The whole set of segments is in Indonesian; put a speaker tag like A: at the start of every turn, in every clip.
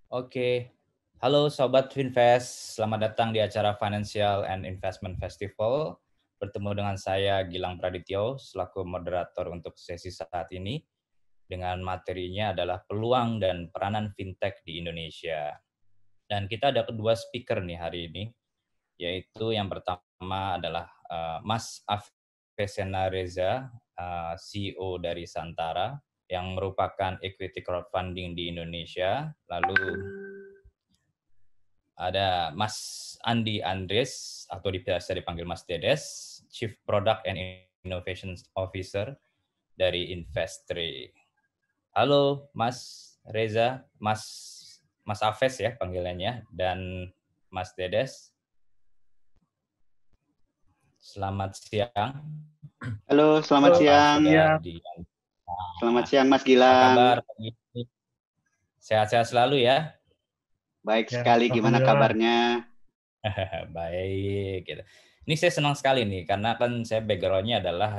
A: Oke, halo Sobat Finvest, selamat datang di acara Financial and Investment Festival. Bertemu dengan saya Gilang Pradityo, selaku moderator untuk sesi saat ini, dengan materinya adalah peluang dan peranan fintech di Indonesia. Dan kita ada kedua speaker nih hari ini, yaitu yang pertama adalah Mas Afesena Reza, CEO dari Santara, yang merupakan equity crowdfunding di Indonesia. Lalu ada Mas Andi Andres, atau biasa dipanggil Mas Dedes, Chief Product and Innovation Officer dari Investri. Halo Mas Reza, Mas Afes ya panggilannya, dan Mas Dedes. Selamat siang.
B: Halo, selamat
C: Halo,
B: siang.
A: Sudah
C: siang.
A: di
B: Selamat siang, Mas
A: apa
B: Gilang.
A: kabar? Sehat-sehat selalu ya.
B: Baik
C: Ya,
B: sekali, gimana
C: alhamdulillah.
B: kabarnya?
A: Baik, gitu. Ini saya senang sekali nih, karena kan saya background-nya adalah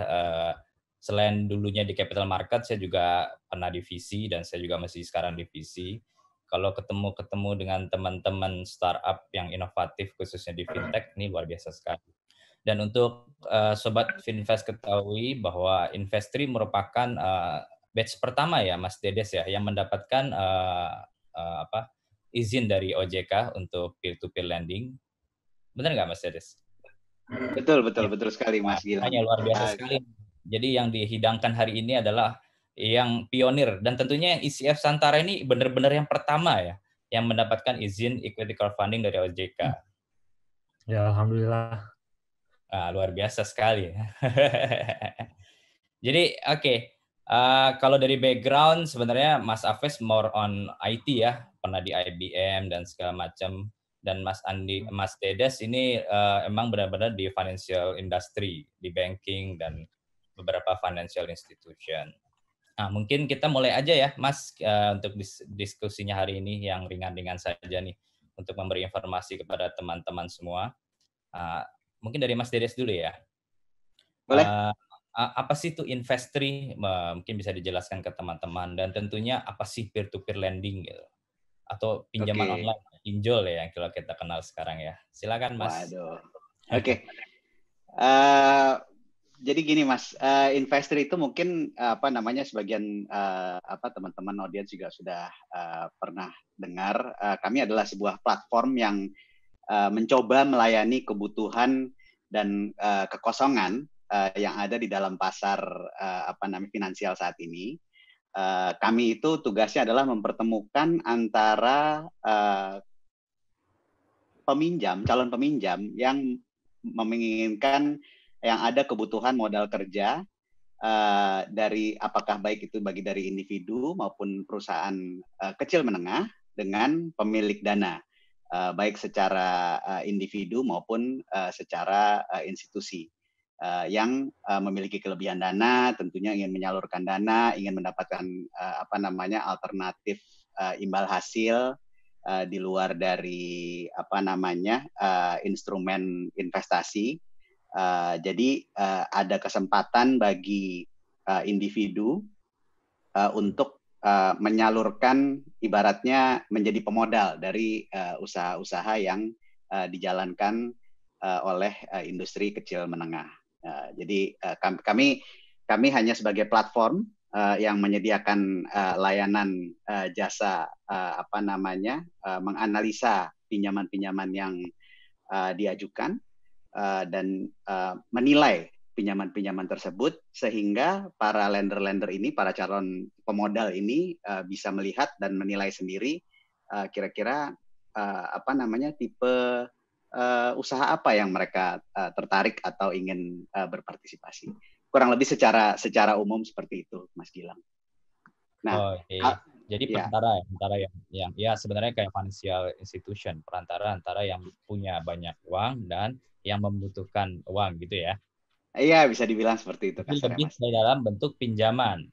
A: selain dulunya di capital market, saya juga pernah di VC dan saya juga masih sekarang di VC. Kalau ketemu dengan teman-teman startup yang inovatif, khususnya di fintech, ini luar biasa sekali. Dan untuk Sobat Finvest ketahui bahwa Investri merupakan batch pertama ya, Mas Dedes ya, yang mendapatkan izin dari OJK untuk peer-to-peer lending. Benar nggak Mas Dedes?
B: Betul
A: Ya.
B: sekali, Mas Gilang.
A: Makanya luar biasa sekali. Jadi yang dihidangkan hari ini adalah yang pionir, dan tentunya ICF Santara ini benar-benar yang pertama ya, yang mendapatkan izin equity crowdfunding dari OJK.
C: Ya, alhamdulillah.
A: Luar biasa sekali. Jadi oke, kalau dari background sebenarnya Mas Afes more on IT ya, pernah di IBM dan segala macam. Dan Mas Dedes ini emang benar-benar di financial industry, di banking dan beberapa financial institution. Nah, mungkin kita mulai aja ya, Mas, untuk diskusinya hari ini yang ringan-ringan saja nih, untuk memberi informasi kepada teman-teman semua. Mungkin dari Mas Dedes dulu ya.
B: Boleh?
A: Apa sih itu Investri? Mungkin bisa dijelaskan ke teman-teman, dan tentunya apa sih peer-to-peer lending gitu? Atau pinjaman
B: Oke.
A: online, pinjol ya yang kalau kita kenal sekarang ya. Silakan Mas.
B: Waduh. Oke. Eh, jadi gini, Mas, investor itu mungkin sebagian teman-teman audiens juga sudah pernah dengar. Kami adalah sebuah platform yang mencoba melayani kebutuhan dan kekosongan yang ada di dalam pasar finansial saat ini. Kami itu tugasnya adalah mempertemukan antara calon peminjam yang menginginkan yang ada kebutuhan modal kerja dari apakah baik itu bagi dari individu maupun perusahaan kecil menengah dengan pemilik dana, baik secara individu maupun secara institusi yang memiliki kelebihan dana, tentunya ingin menyalurkan dana, ingin mendapatkan alternatif imbal hasil di luar dari instrumen investasi. Jadi ada kesempatan bagi individu untuk menyalurkan, ibaratnya menjadi pemodal dari usaha-usaha yang dijalankan oleh industri kecil menengah. Jadi kami hanya sebagai platform yang menyediakan layanan jasa menganalisa pinjaman-pinjaman yang diajukan dan menilai pinjaman-pinjaman tersebut, sehingga para lender-lender ini, para calon pemodal ini bisa melihat dan menilai sendiri kira-kira tipe usaha apa yang mereka tertarik atau ingin berpartisipasi. Kurang lebih secara umum seperti itu, Mas Gilang.
A: Nah, jadi perantara yang ya sebenarnya kayak financial institution, perantara antara yang punya banyak uang dan yang membutuhkan uang gitu ya.
B: Iya, bisa dibilang seperti itu kasarnya,
A: Lebih
B: Mas.
A: dalam bentuk pinjaman.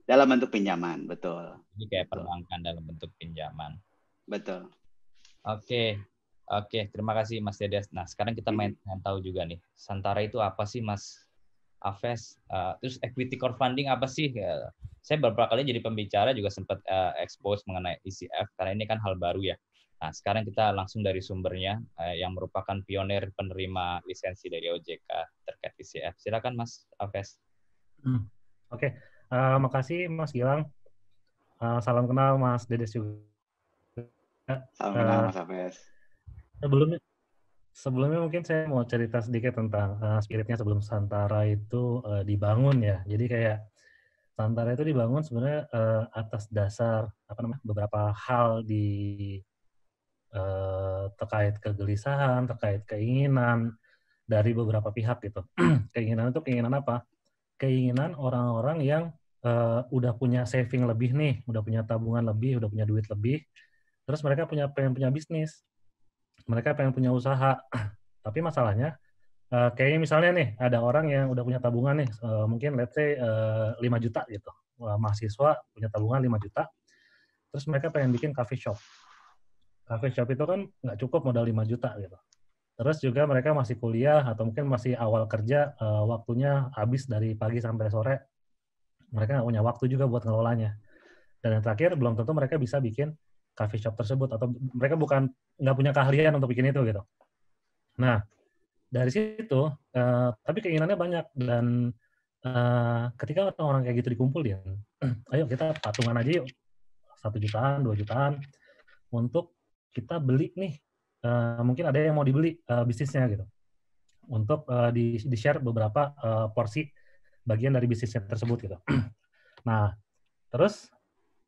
B: Dalam bentuk pinjaman, betul.
A: Jadi kayak perbankan dalam bentuk pinjaman.
B: Betul.
A: Oke, terima kasih Mas Dedes. Nah, sekarang kita main tahu juga nih, Santara itu apa sih, Mas Aves. Terus equity crowdfunding apa sih? Saya beberapa kali jadi pembicara juga sempat expose mengenai ECF karena ini kan hal baru ya. Nah, sekarang kita langsung dari sumbernya yang merupakan pionir penerima lisensi dari OJK terkait ECF. Silakan Mas Aves.
C: Oke. Makasih Mas Gilang. Salam kenal Mas Dedes juga.
B: Salam kenal Mas Aves.
C: Sebelumnya mungkin saya mau cerita sedikit tentang spiritnya sebelum Santara itu dibangun ya. Jadi kayak Santara itu dibangun sebenarnya atas dasar beberapa hal terkait kegelisahan, terkait keinginan dari beberapa pihak gitu. Keinginan itu keinginan apa? Keinginan orang-orang yang udah punya saving lebih nih, udah punya tabungan lebih, udah punya duit lebih, terus mereka pengen punya bisnis, mereka pengen punya usaha, tapi masalahnya kayaknya misalnya nih ada orang yang udah punya tabungan nih, mungkin let's say 5 juta gitu, mahasiswa punya tabungan 5 juta, terus mereka pengen bikin coffee shop. Coffee shop itu kan nggak cukup modal 5 juta gitu. Terus juga mereka masih kuliah atau mungkin masih awal kerja, waktunya habis dari pagi sampai sore, mereka nggak punya waktu juga buat ngelolanya. Dan yang terakhir, belum tentu mereka bisa bikin coffee shop tersebut, atau mereka nggak punya keahlian untuk bikin itu gitu. Nah, dari situ, tapi keinginannya banyak, dan ketika orang-orang kayak gitu dikumpulin, ayo kita patungan aja yuk, 1 jutaan, 2 jutaan, untuk kita beli nih, mungkin ada yang mau dibeli bisnisnya gitu, untuk di-share beberapa porsi bagian dari bisnisnya tersebut gitu. Nah, terus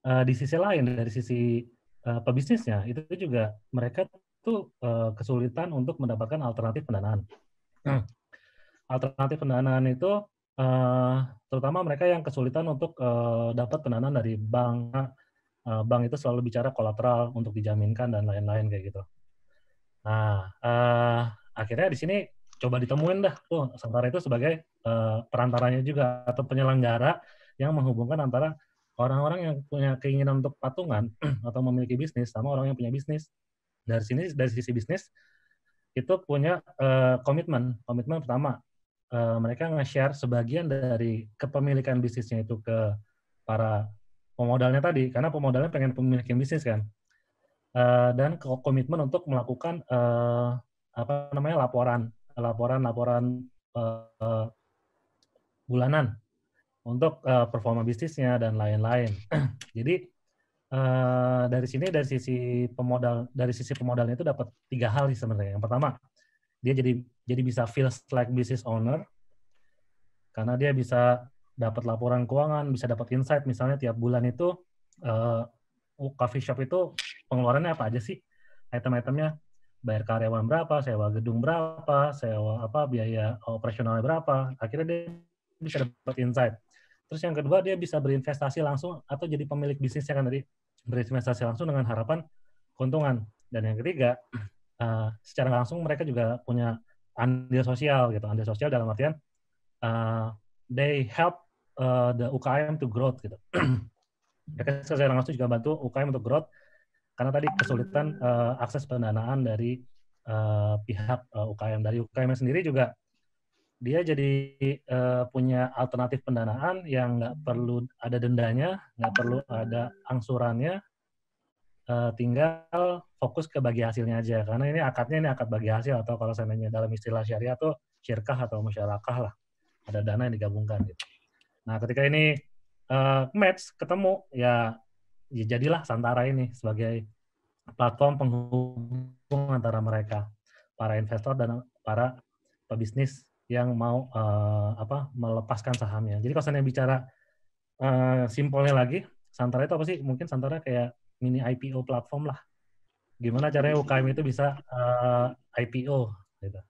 C: di sisi lain, dari sisi pebisnisnya, itu juga mereka tuh kesulitan untuk mendapatkan alternatif pendanaan. Alternatif pendanaan itu terutama mereka yang kesulitan untuk dapat pendanaan dari bank. Bank itu selalu bicara kolateral untuk dijaminkan dan lain-lain kayak gitu. Nah, akhirnya di sini coba ditemuin dah tuh Santara itu sebagai perantaranya juga atau penyelenggara yang menghubungkan antara orang-orang yang punya keinginan untuk patungan atau memiliki bisnis sama orang yang punya bisnis. Dari sisi bisnis itu punya komitmen pertama, mereka nge-share sebagian dari kepemilikan bisnisnya itu ke para pemodalnya tadi, karena pemodalnya pengen memiliki bisnis kan, dan komitmen untuk melakukan laporan bulanan untuk performa bisnisnya dan lain-lain. Jadi dari sisi pemodalnya itu dapat 3 hal sih sebenarnya. Yang pertama, dia jadi bisa feels like business owner karena dia bisa dapat laporan keuangan, bisa dapat insight misalnya tiap bulan itu coffee shop itu pengeluarannya apa aja sih, item-itemnya, bayar karyawan berapa, sewa gedung berapa, sewa biaya operasionalnya berapa, akhirnya dia bisa dapat insight. Terus yang kedua, dia bisa berinvestasi langsung atau jadi pemilik bisnisnya kan tadi, berinvestasi langsung dengan harapan keuntungan. Dan yang ketiga, secara langsung mereka juga punya andil sosial gitu. Andil sosial dalam artian they help the UKM to growth gitu. Mereka secara langsung juga bantu UKM untuk growth karena tadi kesulitan akses pendanaan dari pihak UKM. Dari UKM sendiri juga dia jadi punya alternatif pendanaan yang nggak perlu ada dendanya, nggak perlu ada angsurannya, tinggal fokus ke bagi hasilnya aja. Karena ini akad bagi hasil, atau kalau seandainya dalam istilah syariah tuh syirkah atau musyarakah lah. Ada dana yang digabungkan gitu. Nah, ketika ini match ketemu, ya jadilah Santara ini sebagai platform penghubung antara mereka, para investor dan para pebisnis yang mau melepaskan sahamnya. Jadi kalau saya bicara simpelnya lagi, Santara itu apa sih? Mungkin Santara kayak mini IPO platform lah. Gimana caranya UKM itu bisa IPO gitu.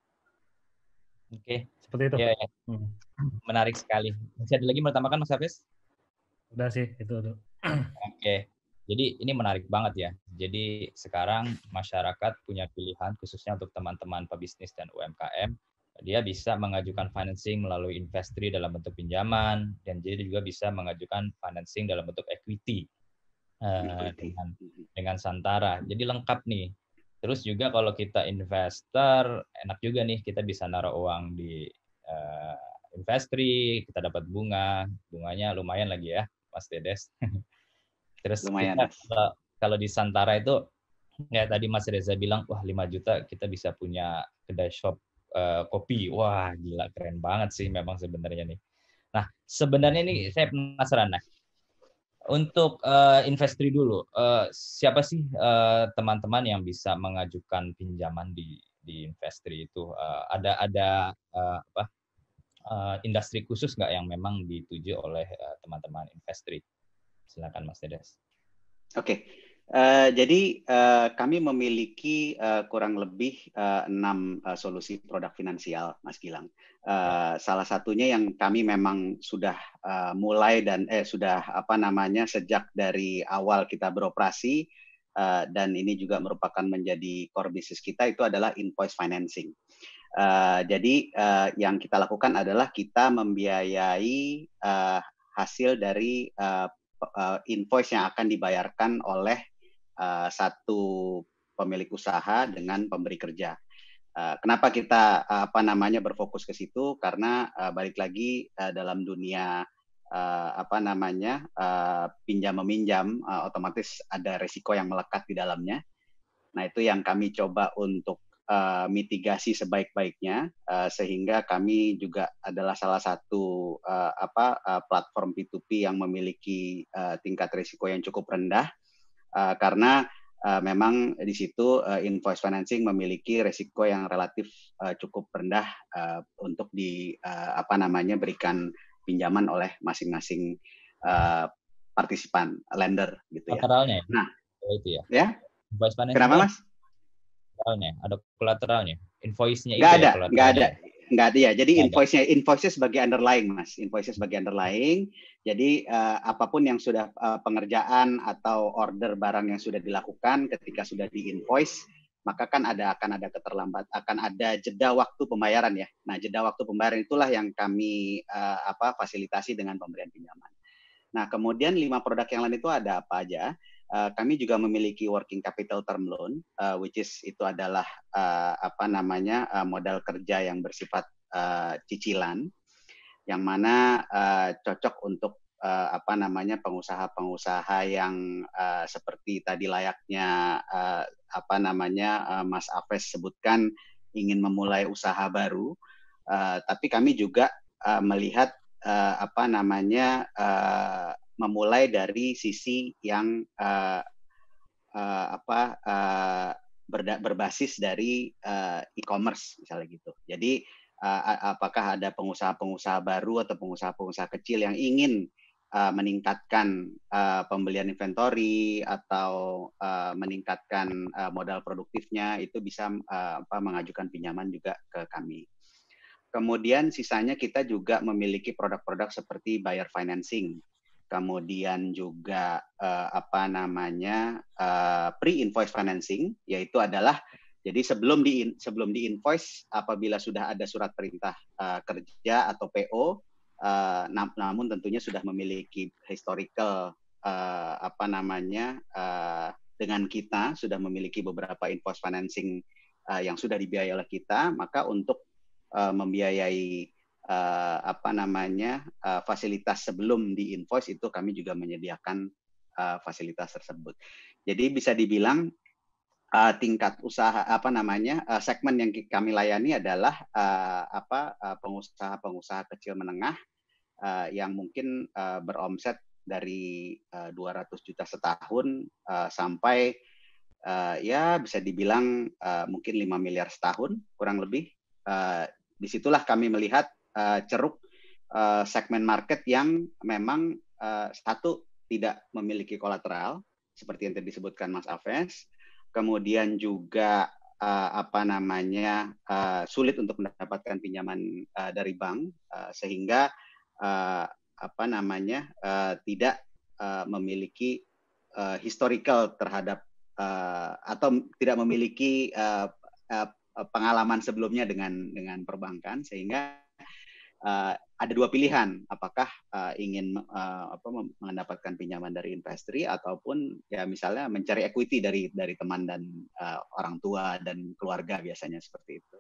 A: Oke.
C: Seperti itu.
A: Ya. Menarik sekali. Masih ada lagi mau tambahkan Mas Hafiz?
C: Udah sih, itu.
A: Oke. Jadi ini menarik banget ya. Jadi sekarang masyarakat punya pilihan khususnya untuk teman-teman pebisnis dan UMKM. Dia bisa mengajukan financing melalui Investri dalam bentuk pinjaman, dan jadi juga bisa mengajukan financing dalam bentuk equity dengan Santara. Jadi lengkap nih. Terus juga kalau kita investor, enak juga nih kita bisa naruh uang di Investri, kita dapat bunganya lumayan lagi ya, Mas Dedes. Terus
B: Lumayan,
A: kita, kalau di Santara itu, ya tadi Mas Reza bilang, wah 5 juta kita bisa punya kedai shop kopi. Wah gila, keren banget sih memang sebenarnya nih. Nah sebenarnya ini saya penasaran, nah untuk Investri dulu, siapa sih teman-teman yang bisa mengajukan pinjaman di Investri itu? Ada industri khusus nggak yang memang dituju oleh teman-teman Investri? Silakan Mas Dedes.
B: Oke, jadi kami memiliki kurang lebih 6 solusi produk finansial, Mas Gilang. Salah satunya yang kami memang sudah mulai dan sudah sejak dari awal kita beroperasi dan ini juga merupakan menjadi core bisnis kita itu adalah invoice financing. Jadi yang kita lakukan adalah kita membiayai hasil dari invoice yang akan dibayarkan oleh satu pemilik usaha dengan pemberi kerja. Kenapa kita berfokus ke situ? Karena balik lagi dalam dunia pinjam meminjam, otomatis ada resiko yang melekat di dalamnya. Nah itu yang kami coba untuk mitigasi sebaik-baiknya, sehingga kami juga adalah salah satu platform P2P yang memiliki tingkat risiko yang cukup rendah, karena memang di situ invoice financing memiliki risiko yang relatif cukup rendah untuk berikan pinjaman oleh masing-masing partisipan lender gitu ya.
A: Kolateralnya,
B: Nah,
A: itu ya.
B: Ya.
A: Invoice financing.
B: Kenapa, Mas?
A: Ada kolateralnya. Invoice-nya
B: Nggak
A: itu
B: ada,
A: ya kolateralnya.
B: nggak ada ya. Jadi
A: Nggak
B: invoice-nya sebagai underlying, Mas. Invoice-nya sebagai underlying. Jadi apapun yang sudah pengerjaan atau order barang yang sudah dilakukan ketika sudah di-invoice, maka kan akan ada keterlambat, akan ada jeda waktu pembayaran ya. Nah, jeda waktu pembayaran itulah yang kami fasilitasi dengan pemberian pinjaman. Nah, kemudian 5 produk yang lain itu ada apa aja? Kami juga memiliki working capital term loan, which is itu adalah modal kerja yang bersifat cicilan, yang mana cocok untuk pengusaha-pengusaha yang seperti tadi layaknya Mas Afes sebutkan ingin memulai usaha baru, tapi kami juga melihat memulai dari sisi yang berbasis dari e-commerce misalnya gitu. Jadi apakah ada pengusaha-pengusaha baru atau pengusaha-pengusaha kecil yang ingin meningkatkan pembelian inventory atau meningkatkan modal produktifnya, itu bisa mengajukan pinjaman juga ke kami. Kemudian sisanya kita juga memiliki produk-produk seperti buyer financing, kemudian juga pre-invoice financing, yaitu adalah jadi sebelum di-invoice, apabila sudah ada surat perintah kerja atau PO, namun tentunya sudah memiliki historical dengan kita, sudah memiliki beberapa invoice financing yang sudah dibiayai oleh kita, maka untuk membiayai fasilitas sebelum di invoice itu kami juga menyediakan fasilitas tersebut. Jadi bisa dibilang tingkat usaha segmen yang kami layani adalah pengusaha-pengusaha kecil menengah yang mungkin beromset dari 200 juta setahun sampai ya bisa dibilang mungkin 5 miliar setahun kurang lebih. Disitulah kami melihat ceruk segmen market yang memang satu tidak memiliki kolateral seperti yang tadi disebutkan Mas Afes, kemudian juga sulit untuk mendapatkan pinjaman dari bank, sehingga tidak memiliki historical terhadap atau tidak memiliki pengalaman sebelumnya dengan perbankan, sehingga ada 2 pilihan, apakah ingin mendapatkan pinjaman dari Investri ataupun ya misalnya mencari equity dari teman dan orang tua dan keluarga, biasanya seperti itu.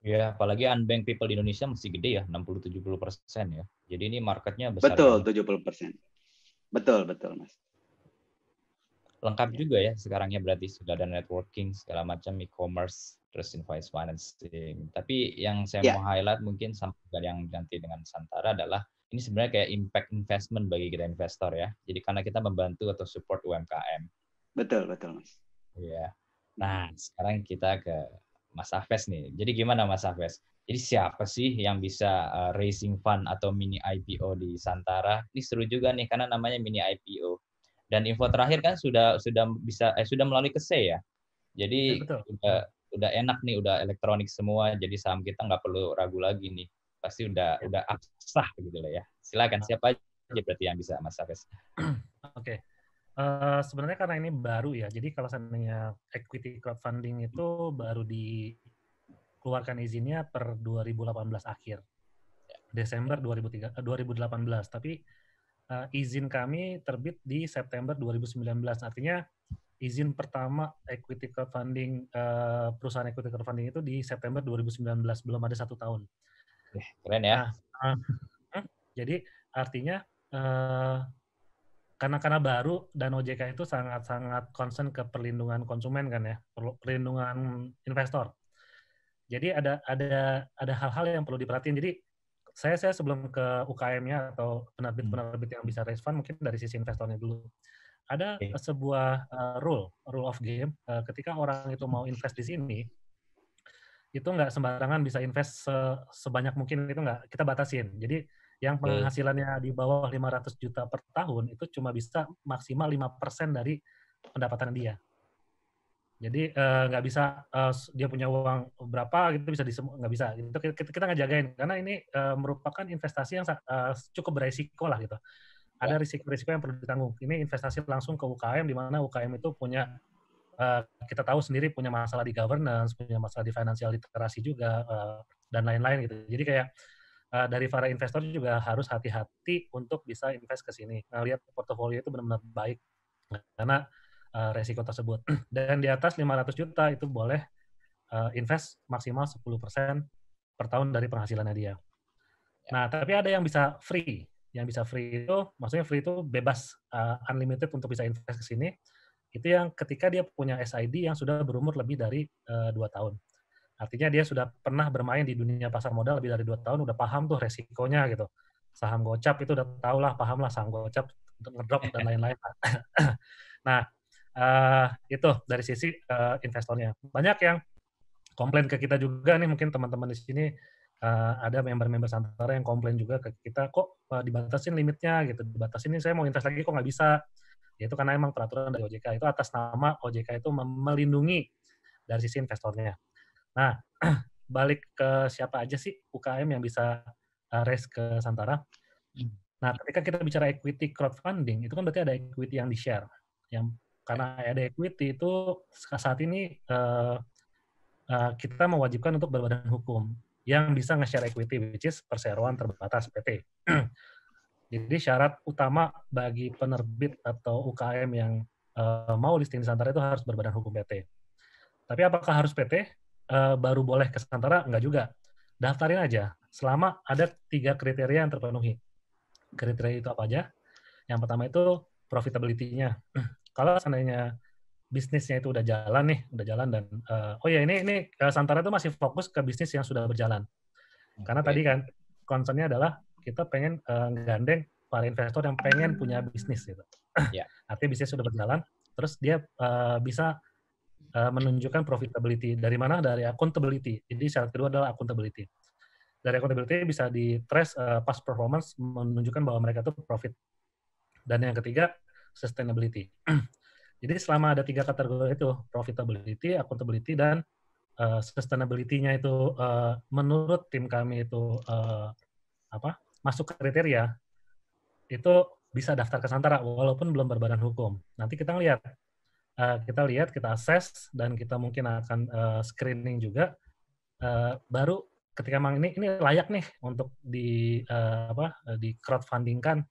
A: Ya, apalagi unbanked people di Indonesia masih gede ya, 60-70% ya. Jadi ini marketnya besar
B: Betul,
A: banget.
B: 70%. Betul, betul, Mas.
A: Lengkap
B: Ya.
A: juga ya sekarangnya, berarti sudah ada networking, segala macam, e-commerce, terus invoice financing. Tapi yang saya
B: Ya,
A: mau highlight mungkin sama yang nanti dengan Santara adalah ini sebenarnya kayak impact investment bagi kita investor ya. Jadi karena kita membantu atau support UMKM.
B: betul, betul, Mas.
A: Ya. Nah, sekarang kita ke Mas Hafes nih. Jadi gimana Mas Hafes? Jadi siapa sih yang bisa raising fund atau mini IPO di Santara? Ini seru juga nih karena namanya mini IPO. Dan info terakhir kan sudah bisa sudah melalui KSE ya.
C: Ya,
A: Jadi
C: betul.
A: udah enak nih, udah elektronik semua. Jadi saham kita nggak perlu ragu lagi nih. Pasti udah
C: Ya.
A: absah gitu lah ya. Silakan, siapa aja berarti yang bisa Mas Hafes?
C: Oke. Sebenarnya karena ini baru ya, jadi kalau seandainya equity crowdfunding itu baru dikeluarkan izinnya per 2018 akhir, Desember 2018. Tapi izin kami terbit di September 2019. Artinya izin pertama equity crowdfunding, perusahaan equity crowdfunding itu di September 2019, belum ada 1 tahun.
A: Keren ya.
C: Nah, jadi artinya karena baru dan OJK itu sangat concern ke perlindungan konsumen kan ya, perlindungan investor. Jadi ada hal-hal yang perlu diperhatiin. Jadi saya sebelum ke UKM-nya atau penerbit-penerbit yang bisa raise fund, mungkin dari sisi investornya dulu. Ada sebuah rule of game, ketika orang itu mau invest di sini, itu nggak sembarangan bisa invest sebanyak mungkin, itu nggak, kita batasin. Jadi yang penghasilannya di bawah 500 juta per tahun itu cuma bisa maksimal 5% dari pendapatan dia. Jadi nggak bisa dia punya uang berapa gitu bisa nggak bisa. Itu kita nggak jagain karena ini merupakan investasi yang cukup beresiko lah gitu. Ada risiko-risiko yang perlu ditanggung. Ini investasi langsung ke UKM, di mana UKM itu punya kita tahu sendiri punya masalah di governance, punya masalah di financial literasi juga, dan lain-lain gitu. Jadi kayak dari para investor juga harus hati-hati untuk bisa invest ke sini. Nah, lihat portofolio itu benar-benar baik karena resiko tersebut. Dan di atas 500 juta itu boleh invest maksimal 10% per tahun dari penghasilannya dia. Nah, tapi ada yang bisa free. Yang bisa free itu, maksudnya free itu bebas, unlimited untuk bisa invest ke sini. Itu yang ketika dia punya SID yang sudah berumur lebih dari 2 tahun. Artinya dia sudah pernah bermain di dunia pasar modal lebih dari 2 tahun, udah paham tuh resikonya gitu. Saham gocap itu udah tahu lah, paham lah saham gocap untuk ngedrop dan lain-lain. Nah, itu dari sisi investornya. Banyak yang komplain ke kita juga nih, mungkin teman-teman di sini ada member-member Santara yang komplain juga ke kita, kok dibatasin limitnya gitu, dibatasin ini saya mau invest lagi kok nggak bisa. Ya itu karena emang peraturan dari OJK itu atas nama OJK itu melindungi dari sisi investornya. Nah, balik ke siapa aja sih UKM yang bisa raise ke Santara. Nah, ketika kita bicara equity crowdfunding, itu kan berarti ada equity yang di-share. Yang karena ada equity itu saat ini kita mewajibkan untuk berbadan hukum yang bisa nge-share equity, which is perseroan terbatas PT. Jadi syarat utama bagi penerbit atau UKM yang mau listing di Santara itu harus berbadan hukum PT. Tapi apakah harus PT? Baru boleh ke Santara? Enggak juga. Daftarin aja, selama ada 3 kriteria yang terpenuhi. Kriteria itu apa aja? Yang pertama itu profitability-nya. Kalau seandainya bisnisnya itu udah jalan nih, udah jalan dan oh ya ini Santara itu masih fokus ke bisnis yang sudah berjalan. Karena tadi kan concern-nya adalah kita pengen gandeng para investor yang pengen punya bisnis gitu. Artinya bisnis sudah berjalan, terus dia bisa menunjukkan profitability. Dari mana? Dari accountability. Jadi syarat kedua adalah accountability. Dari accountability bisa di-trace past performance, menunjukkan bahwa mereka itu profit. Dan yang ketiga, sustainability. Jadi selama ada 3 kategori itu, profitability, accountability, dan sustainability-nya itu menurut tim kami itu masuk kriteria, itu bisa daftar ke Santara walaupun belum berbadan hukum. Nanti kita lihat, kita assess, dan kita mungkin akan screening juga. Baru ketika memang ini layak nih untuk di crowdfunding-kan,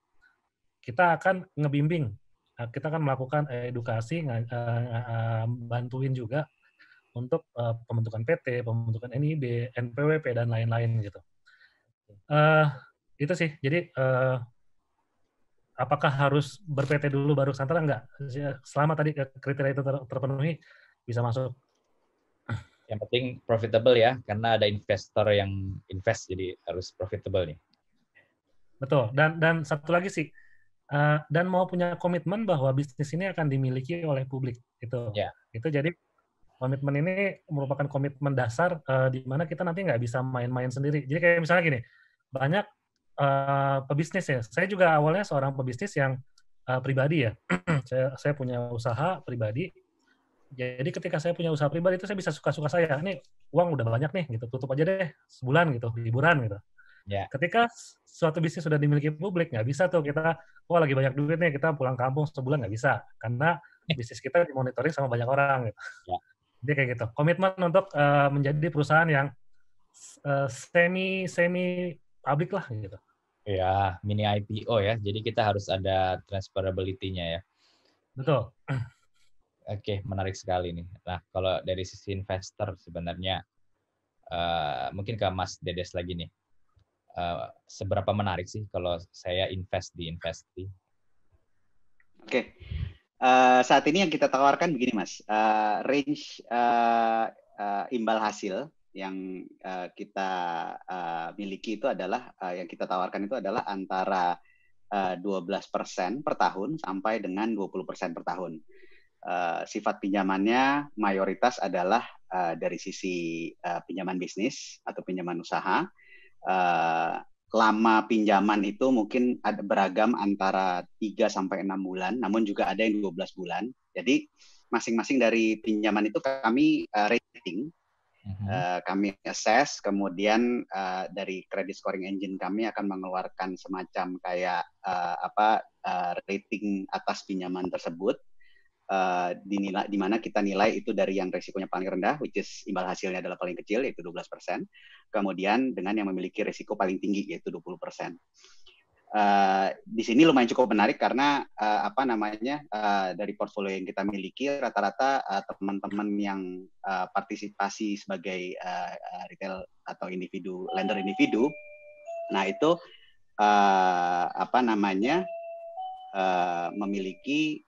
C: kita akan ngebimbing, kita akan melakukan edukasi, bantuin juga untuk pembentukan PT, pembentukan NIB, NPWP dan lain-lain gitu. Itu sih. Jadi apakah harus ber-PT dulu baru Ksantara? Enggak. Selama tadi kriteria itu terpenuhi, bisa masuk.
A: Yang penting profitable ya, karena ada investor yang invest, jadi harus profitable nih.
C: Betul. Dan satu lagi sih, dan mau punya komitmen bahwa bisnis ini akan dimiliki oleh publik. Itu jadi komitmen ini merupakan komitmen dasar di mana kita nanti nggak bisa main-main sendiri. Jadi kayak misalnya gini, banyak pebisnis ya. Saya juga awalnya seorang pebisnis yang pribadi ya. saya punya usaha pribadi. Jadi ketika saya punya usaha pribadi itu saya bisa suka-suka saya. Ini uang udah banyak nih, gitu. Tutup aja deh sebulan gitu, liburan gitu. Ketika suatu bisnis sudah dimiliki publik, nggak bisa tuh kita, lagi banyak duit nih, kita pulang kampung sebulan, nggak bisa. Karena bisnis kita dimonitoring sama banyak orang. Gitu. Jadi kayak gitu. Komitmen untuk menjadi perusahaan yang semi publik lah gitu.
A: Ya, mini IPO ya. Jadi kita harus ada transferability-nya ya.
C: Betul.
A: Oke, menarik sekali nih. Nah, kalau dari sisi investor sebenarnya mungkin ke Mas Dedes lagi nih. Seberapa menarik sih kalau saya invest di Investi?
B: Oke. Saat ini yang kita tawarkan begini, Mas. Range imbal hasil yang kita miliki itu adalah, yang kita tawarkan itu adalah antara 12% per tahun sampai dengan 20% per tahun. Sifat pinjamannya mayoritas adalah dari sisi pinjaman bisnis atau pinjaman usaha. Lama pinjaman itu mungkin ada beragam antara 3 sampai 6 bulan, namun juga ada yang 12 bulan. Jadi masing-masing dari pinjaman itu kami rating, kami assess, kemudian dari credit scoring engine kami akan mengeluarkan semacam kayak rating atas pinjaman tersebut. Di mana kita nilai itu dari yang resikonya paling rendah, which is imbal hasilnya adalah paling kecil, yaitu 12%. Kemudian dengan yang memiliki risiko paling tinggi, yaitu 20%. Di sini lumayan cukup menarik karena dari portfolio yang kita miliki, rata-rata teman-teman yang partisipasi sebagai retail atau lender individu, nah itu memiliki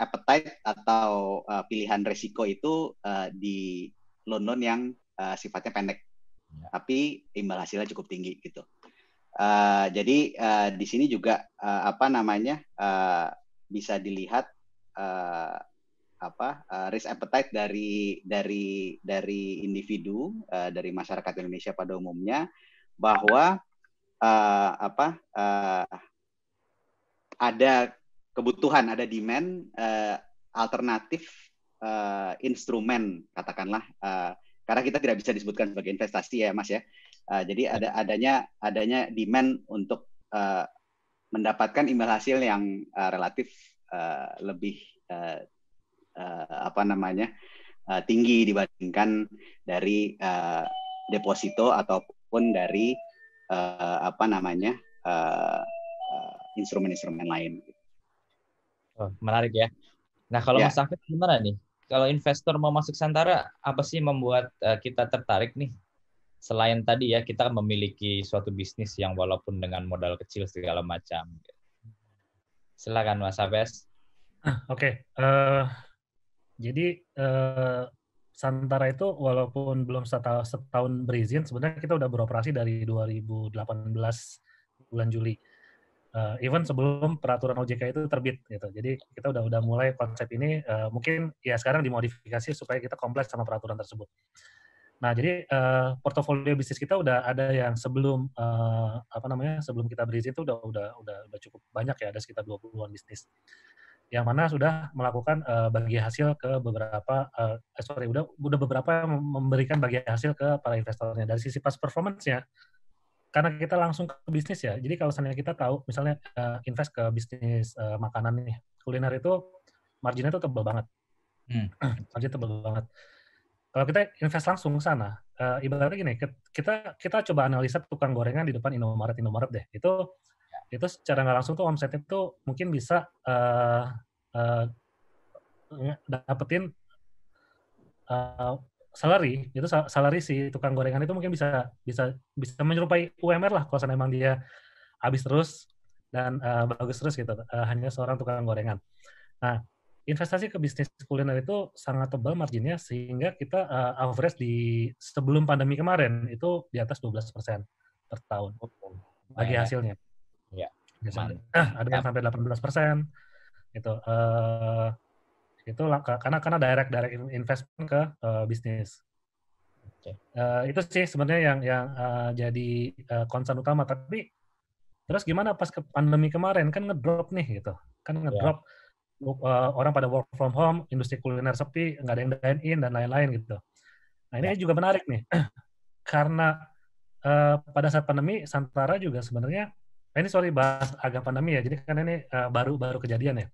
B: appetite atau pilihan risiko itu di loan yang sifatnya pendek, tapi imbal hasilnya cukup tinggi gitu. Jadi di sini juga bisa dilihat risk appetite dari individu, dari masyarakat Indonesia pada umumnya, bahwa ada kebutuhan, ada demand alternatif instrumen, katakanlah, karena kita tidak bisa disebutkan sebagai investasi ya, Mas ya. Jadi adanya demand untuk mendapatkan imbal hasil yang relatif lebih tinggi dibandingkan dari deposito ataupun dari instrumen-instrumen lain.
A: Oh, menarik ya. Nah, kalau Mas Safet gimana nih? Kalau investor mau masuk Ksantara, apa sih membuat kita tertarik nih? Selain tadi ya, kita memiliki suatu bisnis yang walaupun dengan modal kecil segala macam. Silakan Mas Safet.
C: Oke. Jadi Ksantara itu walaupun belum setahun berizin, sebenarnya kita udah beroperasi dari 2018 bulan Juli. Even sebelum peraturan OJK itu terbit gitu. Jadi kita udah mulai konsep ini, mungkin ya sekarang dimodifikasi supaya kita kompleks sama peraturan tersebut. Nah, jadi portofolio bisnis kita udah ada yang sebelum sebelum kita berizin itu udah cukup banyak ya, ada sekitar 20-an bisnis. Yang mana sudah melakukan bagi hasil ke beberapa udah beberapa memberikan bagi hasil ke para investornya. Dari sisi past performance-nya, karena kita langsung ke bisnis ya, jadi kalau misalnya kita tahu, misalnya invest ke bisnis makanan nih, kuliner itu marginnya itu tebal banget. Margin tebal banget. Kalau kita invest langsung ke sana, ibaratnya gini, kita coba analisa tukang gorengan di depan Indomaret deh. Itu secara nggak langsung tuh omsetnya tuh mungkin bisa dapetin salary, itu salary si tukang gorengan itu mungkin bisa menyerupai UMR lah kalau memang dia habis terus dan bagus terus gitu, hanya seorang tukang gorengan. Nah, investasi ke bisnis kuliner itu sangat tebal marginnya sehingga kita average di sebelum pandemi kemarin itu di atas 12% per tahun bagi
A: Lumayan ya.
C: hasilnya.
A: Ya,
C: Ada yang sampai 18% gitu. Itu karena direct investment ke bisnis.
A: Oke.
C: Itu sih sebenarnya yang jadi concern utama. Tapi terus gimana pas ke pandemi kemarin kan ngedrop nih gitu, kan ngedrop. Orang pada work from home, industri kuliner sepi, nggak ada yang dine in dan lain-lain gitu. Nah ini juga menarik nih, karena pada saat pandemi Santara juga sebenarnya, ini sorry bahas agak pandemi ya, jadi kan ini baru kejadian ya.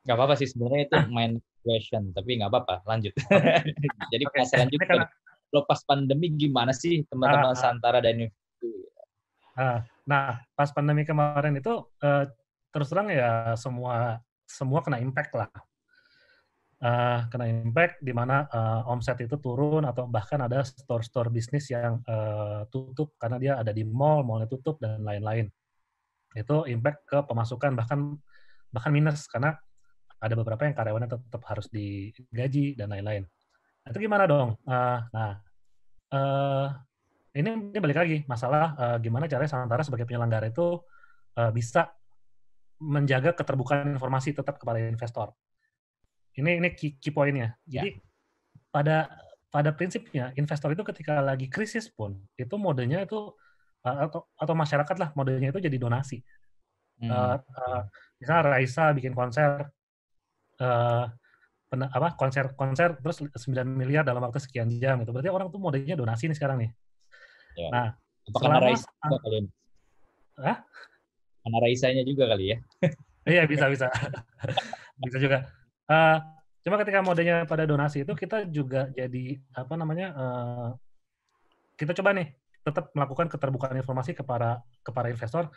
A: Nggak apa-apa sih sebenarnya itu main question, tapi nggak apa-apa, lanjut. Jadi penasaran juga
C: karena,
A: lo pas pandemi gimana sih teman-teman Santara dan itu?
C: Nah pas pandemi kemarin itu terus terang ya semua kena impact lah. Kena impact di mana omset itu turun atau bahkan ada store bisnis yang tutup karena dia ada di mallnya tutup dan lain-lain. Itu impact ke pemasukan bahkan minus karena ada beberapa yang karyawannya tetap harus digaji dan lain-lain. Itu gimana dong? Ini balik lagi masalah gimana caranya Santara sebagai penyelenggara itu bisa menjaga keterbukaan informasi tetap kepada investor. Ini key poinnya. Jadi pada prinsipnya investor itu ketika lagi krisis pun itu modenya itu atau masyarakat lah modenya itu jadi donasi. Misalnya Raisa bikin konser konser terus 9 miliar dalam waktu sekian jam itu berarti orang tuh modenya donasi nih sekarang nih.
A: Ya.
C: Nah,
A: karena Raisa juga kali ya? Karena Raisanya juga kali ya?
C: Iya bisa bisa juga. Cuma ketika modenya pada donasi itu kita juga jadi kita coba nih tetap melakukan keterbukaan informasi kepada investor.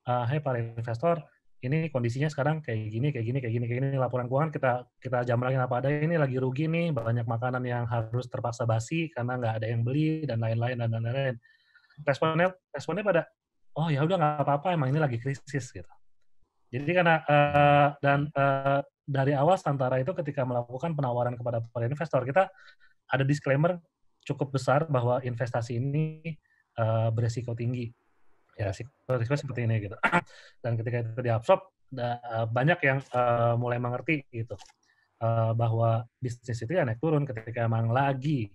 C: Hai para investor, ini kondisinya sekarang kayak gini, laporan keuangan kita jamrangin apa ada, ini lagi rugi nih, banyak makanan yang harus terpaksa basi karena nggak ada yang beli dan lain-lain. Responnya pada oh ya udah nggak apa-apa, emang ini lagi krisis gitu. Jadi karena dari awal Santara itu ketika melakukan penawaran kepada para investor, kita ada disclaimer cukup besar bahwa investasi ini beresiko tinggi. Ya, risiko seperti ini gitu. Dan ketika itu diabsorb, banyak yang mulai mengerti gitu bahwa bisnis itu ya naik turun ketika emang lagi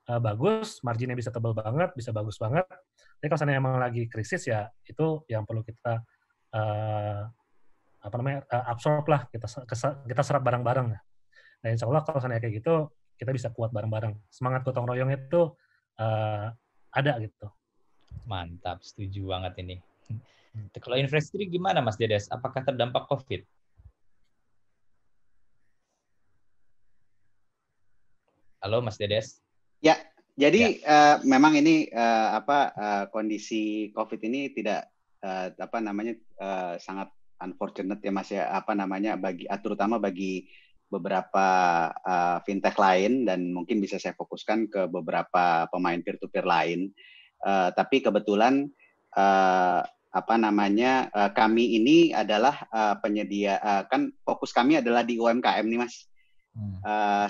C: bagus, marginnya bisa tebal banget, bisa bagus banget. Tapi kalau misalnya emang lagi krisis ya itu yang perlu kita absorb lah, kita serap bareng-bareng. Nah, insya Allah kalau misalnya kayak gitu, kita bisa kuat bareng-bareng. Semangat gotong royong itu ada gitu.
A: Mantap, setuju banget ini. Kalau industri gimana Mas Dedes? Apakah terdampak COVID? Halo Mas Dedes.
B: Ya, jadi memang ini kondisi COVID ini tidak sangat unfortunate ya Mas ya, terutama bagi beberapa fintech lain dan mungkin bisa saya fokuskan ke beberapa pemain peer-to-peer lain. Tapi kebetulan kami ini adalah penyedia, kan fokus kami adalah di UMKM nih Mas.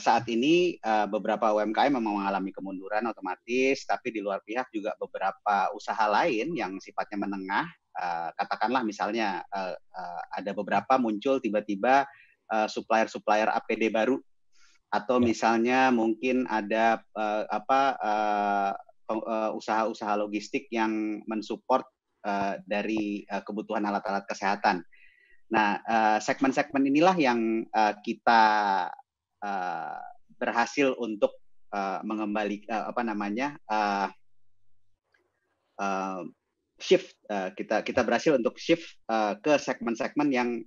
B: Saat ini beberapa UMKM memang mengalami kemunduran otomatis, tapi di luar pihak juga beberapa usaha lain yang sifatnya menengah, katakanlah misalnya ada beberapa muncul tiba-tiba supplier APD baru, atau misalnya mungkin ada usaha-usaha logistik yang mensupport dari kebutuhan alat-alat kesehatan. Nah, segmen-segmen inilah yang kita berhasil untuk shift. Kita berhasil untuk shift ke segmen-segmen yang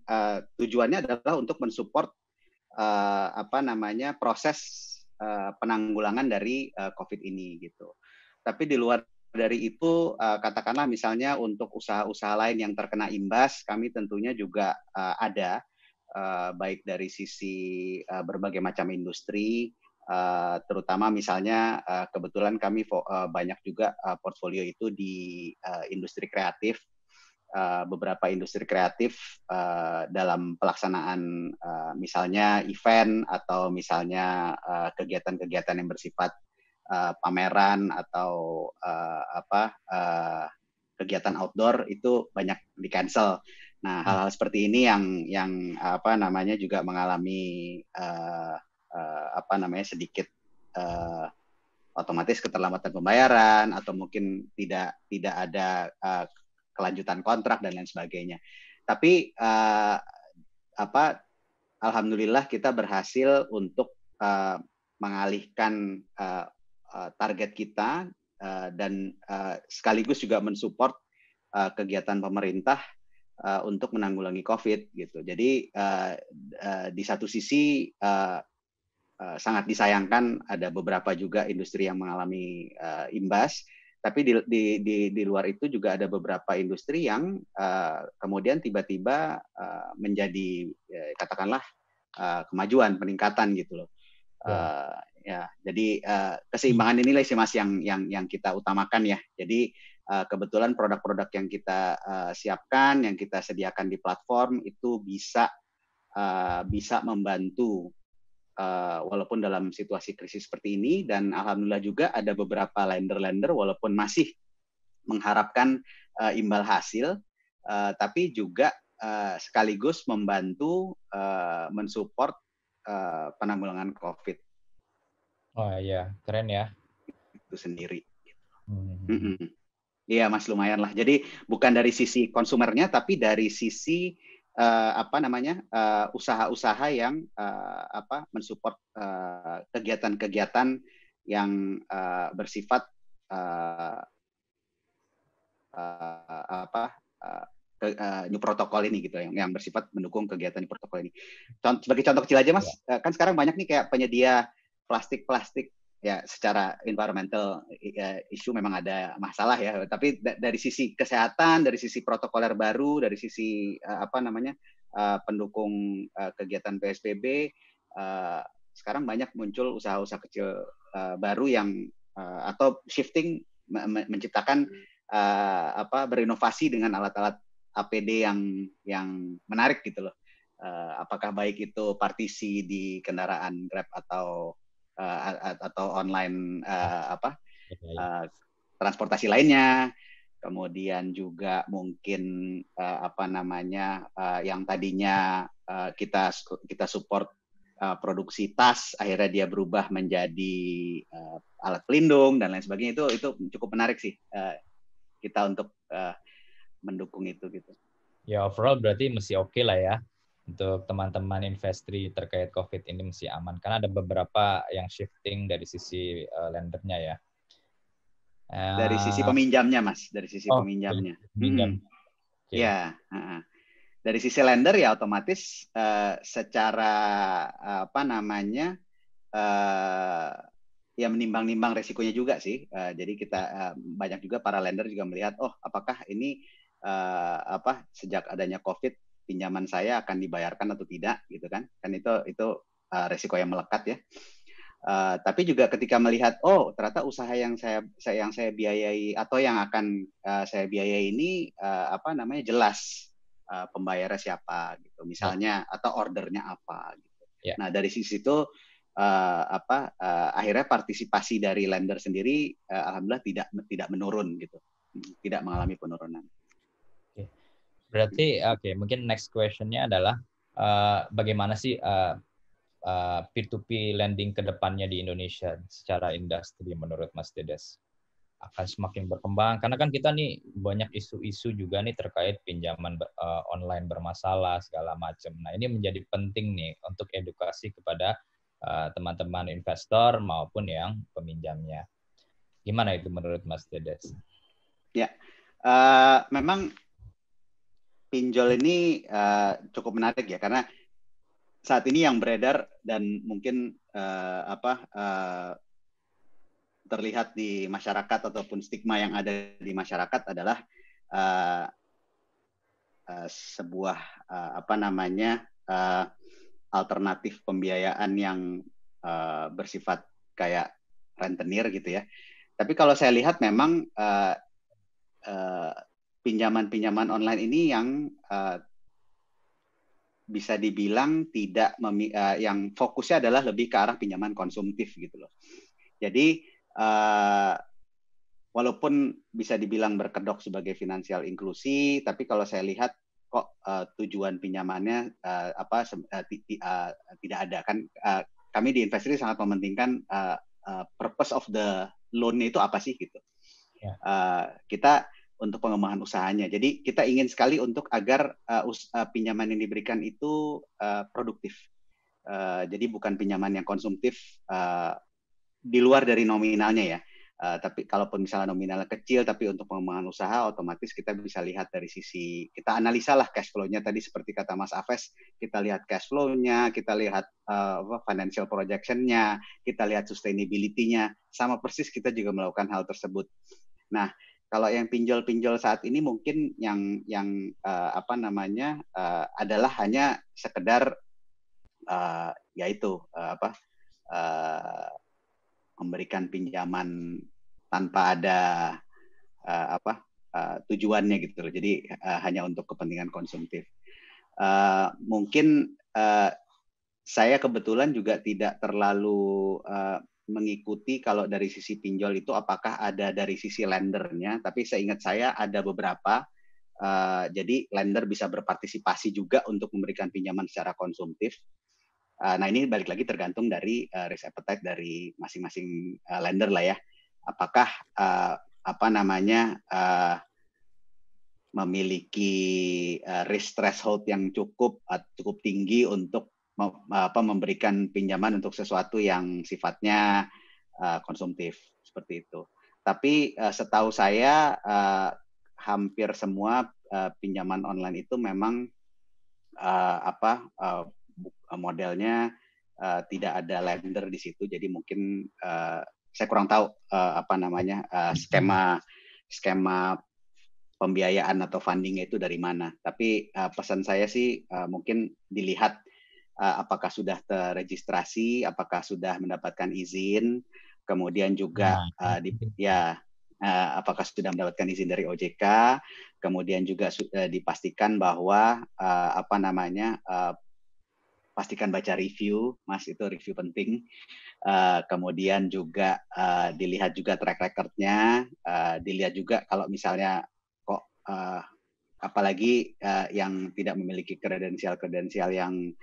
B: tujuannya adalah untuk mensupport proses penanggulangan dari COVID ini gitu. Tapi di luar dari itu, katakanlah misalnya untuk usaha-usaha lain yang terkena imbas, kami tentunya juga ada baik dari sisi berbagai macam industri, terutama misalnya kebetulan kami banyak juga portfolio itu di industri kreatif, beberapa industri kreatif dalam pelaksanaan misalnya event atau misalnya kegiatan-kegiatan yang bersifat pameran atau kegiatan outdoor itu banyak di cancel. Nah, hal-hal seperti ini yang juga mengalami sedikit otomatis keterlambatan pembayaran atau mungkin tidak ada kelanjutan kontrak dan lain sebagainya. Tapi alhamdulillah kita berhasil untuk mengalihkan target kita dan sekaligus juga mensupport kegiatan pemerintah untuk menanggulangi COVID gitu. Jadi di satu sisi sangat disayangkan ada beberapa juga industri yang mengalami imbas, tapi di luar itu juga ada beberapa industri yang kemudian tiba-tiba menjadi katakanlah kemajuan, peningkatan gitu loh. Jadi keseimbangan inilah sih Mas yang kita utamakan ya. Jadi kebetulan produk-produk yang kita siapkan, yang kita sediakan di platform itu bisa membantu walaupun dalam situasi krisis seperti ini, dan alhamdulillah juga ada beberapa lender-lender walaupun masih mengharapkan imbal hasil, tapi juga sekaligus membantu mensupport penanggulangan COVID.
A: Oh iya, keren ya.
B: Itu sendiri. Iya Mas, lumayan lah. Jadi bukan dari sisi konsumernya, tapi dari sisi usaha-usaha yang mensupport kegiatan-kegiatan yang bersifat new protokol ini gitu, yang bersifat mendukung kegiatan new protokol ini. Sebagai contoh kecil aja Mas, kan sekarang banyak nih kayak penyedia plastik ya, secara environmental issue memang ada masalah ya, tapi dari sisi kesehatan, dari sisi protokoler baru, dari sisi pendukung kegiatan PSBB, sekarang banyak muncul usaha-usaha kecil baru yang atau shifting menciptakan berinovasi dengan alat-alat APD yang menarik gitu loh. Apakah baik itu partisi di kendaraan Grab atau online transportasi lainnya, kemudian juga mungkin yang tadinya kita support produksi tas, akhirnya dia berubah menjadi alat pelindung dan lain sebagainya. Itu cukup menarik sih kita untuk mendukung itu gitu.
A: Ya overall berarti masih oke lah ya. Untuk teman-teman investri terkait COVID ini masih aman. Karena ada beberapa yang shifting dari sisi lendernya ya.
B: Dari sisi peminjamnya, Mas. Dari sisi peminjamnya.
A: Okay.
B: Ya. Dari sisi lender ya otomatis secara ya menimbang-nimbang resikonya juga sih. Jadi kita banyak juga para lender juga melihat, apakah ini sejak adanya COVID pinjaman saya akan dibayarkan atau tidak gitu kan itu resiko yang melekat ya, tapi juga ketika melihat ternyata usaha yang saya biayai atau yang akan saya biayai ini jelas pembayarnya siapa gitu misalnya, atau ordernya apa gitu. Nah dari sisi itu akhirnya partisipasi dari lender sendiri alhamdulillah tidak menurun gitu, tidak mengalami penurunan.
A: Berarti mungkin next question-nya adalah bagaimana sih P2P lending ke depannya di Indonesia secara industri menurut Mas Dedes? Akan semakin berkembang karena kan kita nih banyak isu-isu juga nih terkait pinjaman online bermasalah segala macam. Nah, ini menjadi penting nih untuk edukasi kepada teman-teman investor maupun yang peminjamnya. Gimana itu menurut Mas Dedes?
B: Ya, memang pinjol ini cukup menarik ya, karena saat ini yang beredar dan mungkin terlihat di masyarakat ataupun stigma yang ada di masyarakat adalah sebuah alternatif pembiayaan yang bersifat kayak rentenir gitu ya. Tapi kalau saya lihat memang pinjaman-pinjaman online ini yang bisa dibilang tidak yang fokusnya adalah lebih ke arah pinjaman konsumtif gitu loh. Jadi walaupun bisa dibilang berkedok sebagai finansial inklusi, tapi kalau saya lihat kok tujuan pinjamannya tidak ada kan. Kami di Investri sangat mementingkan purpose of the loan itu apa sih gitu. Kita untuk pengembangan usahanya. Jadi kita ingin sekali untuk agar pinjaman yang diberikan itu produktif. Jadi bukan pinjaman yang konsumtif di luar dari nominalnya ya. Tapi kalaupun misalnya nominalnya kecil, tapi untuk pengembangan usaha otomatis kita bisa lihat dari sisi, kita analisa lah cash flow-nya tadi seperti kata Mas Afes, kita lihat cash flow-nya, kita lihat financial projection-nya, kita lihat sustainability-nya, sama persis kita juga melakukan hal tersebut. Nah, kalau yang pinjol-pinjol saat ini mungkin yang adalah hanya sekedar memberikan pinjaman tanpa ada tujuannya gitu loh. Jadi hanya untuk kepentingan konsumtif. Mungkin saya kebetulan juga tidak terlalu mengikuti kalau dari sisi pinjol itu apakah ada dari sisi lendernya, tapi seingat saya ada beberapa. Jadi lender bisa berpartisipasi juga untuk memberikan pinjaman secara konsumtif. Nah ini balik lagi tergantung dari risk appetite dari masing-masing lender lah ya. Apakah memiliki risk threshold yang cukup tinggi untuk memberikan pinjaman untuk sesuatu yang sifatnya konsumtif seperti itu. Tapi setahu saya hampir semua pinjaman online itu memang modelnya tidak ada lender di situ. Jadi mungkin saya kurang tahu skema pembiayaan atau fundingnya itu dari mana. Tapi pesan saya sih mungkin dilihat apakah sudah terregistrasi, apakah sudah mendapatkan izin, kemudian juga apakah sudah mendapatkan izin dari OJK, kemudian juga dipastikan bahwa pastikan baca review, Mas, itu review penting. Kemudian juga dilihat juga track record-nya, dilihat juga kalau misalnya kok apalagi yang tidak memiliki kredensial yang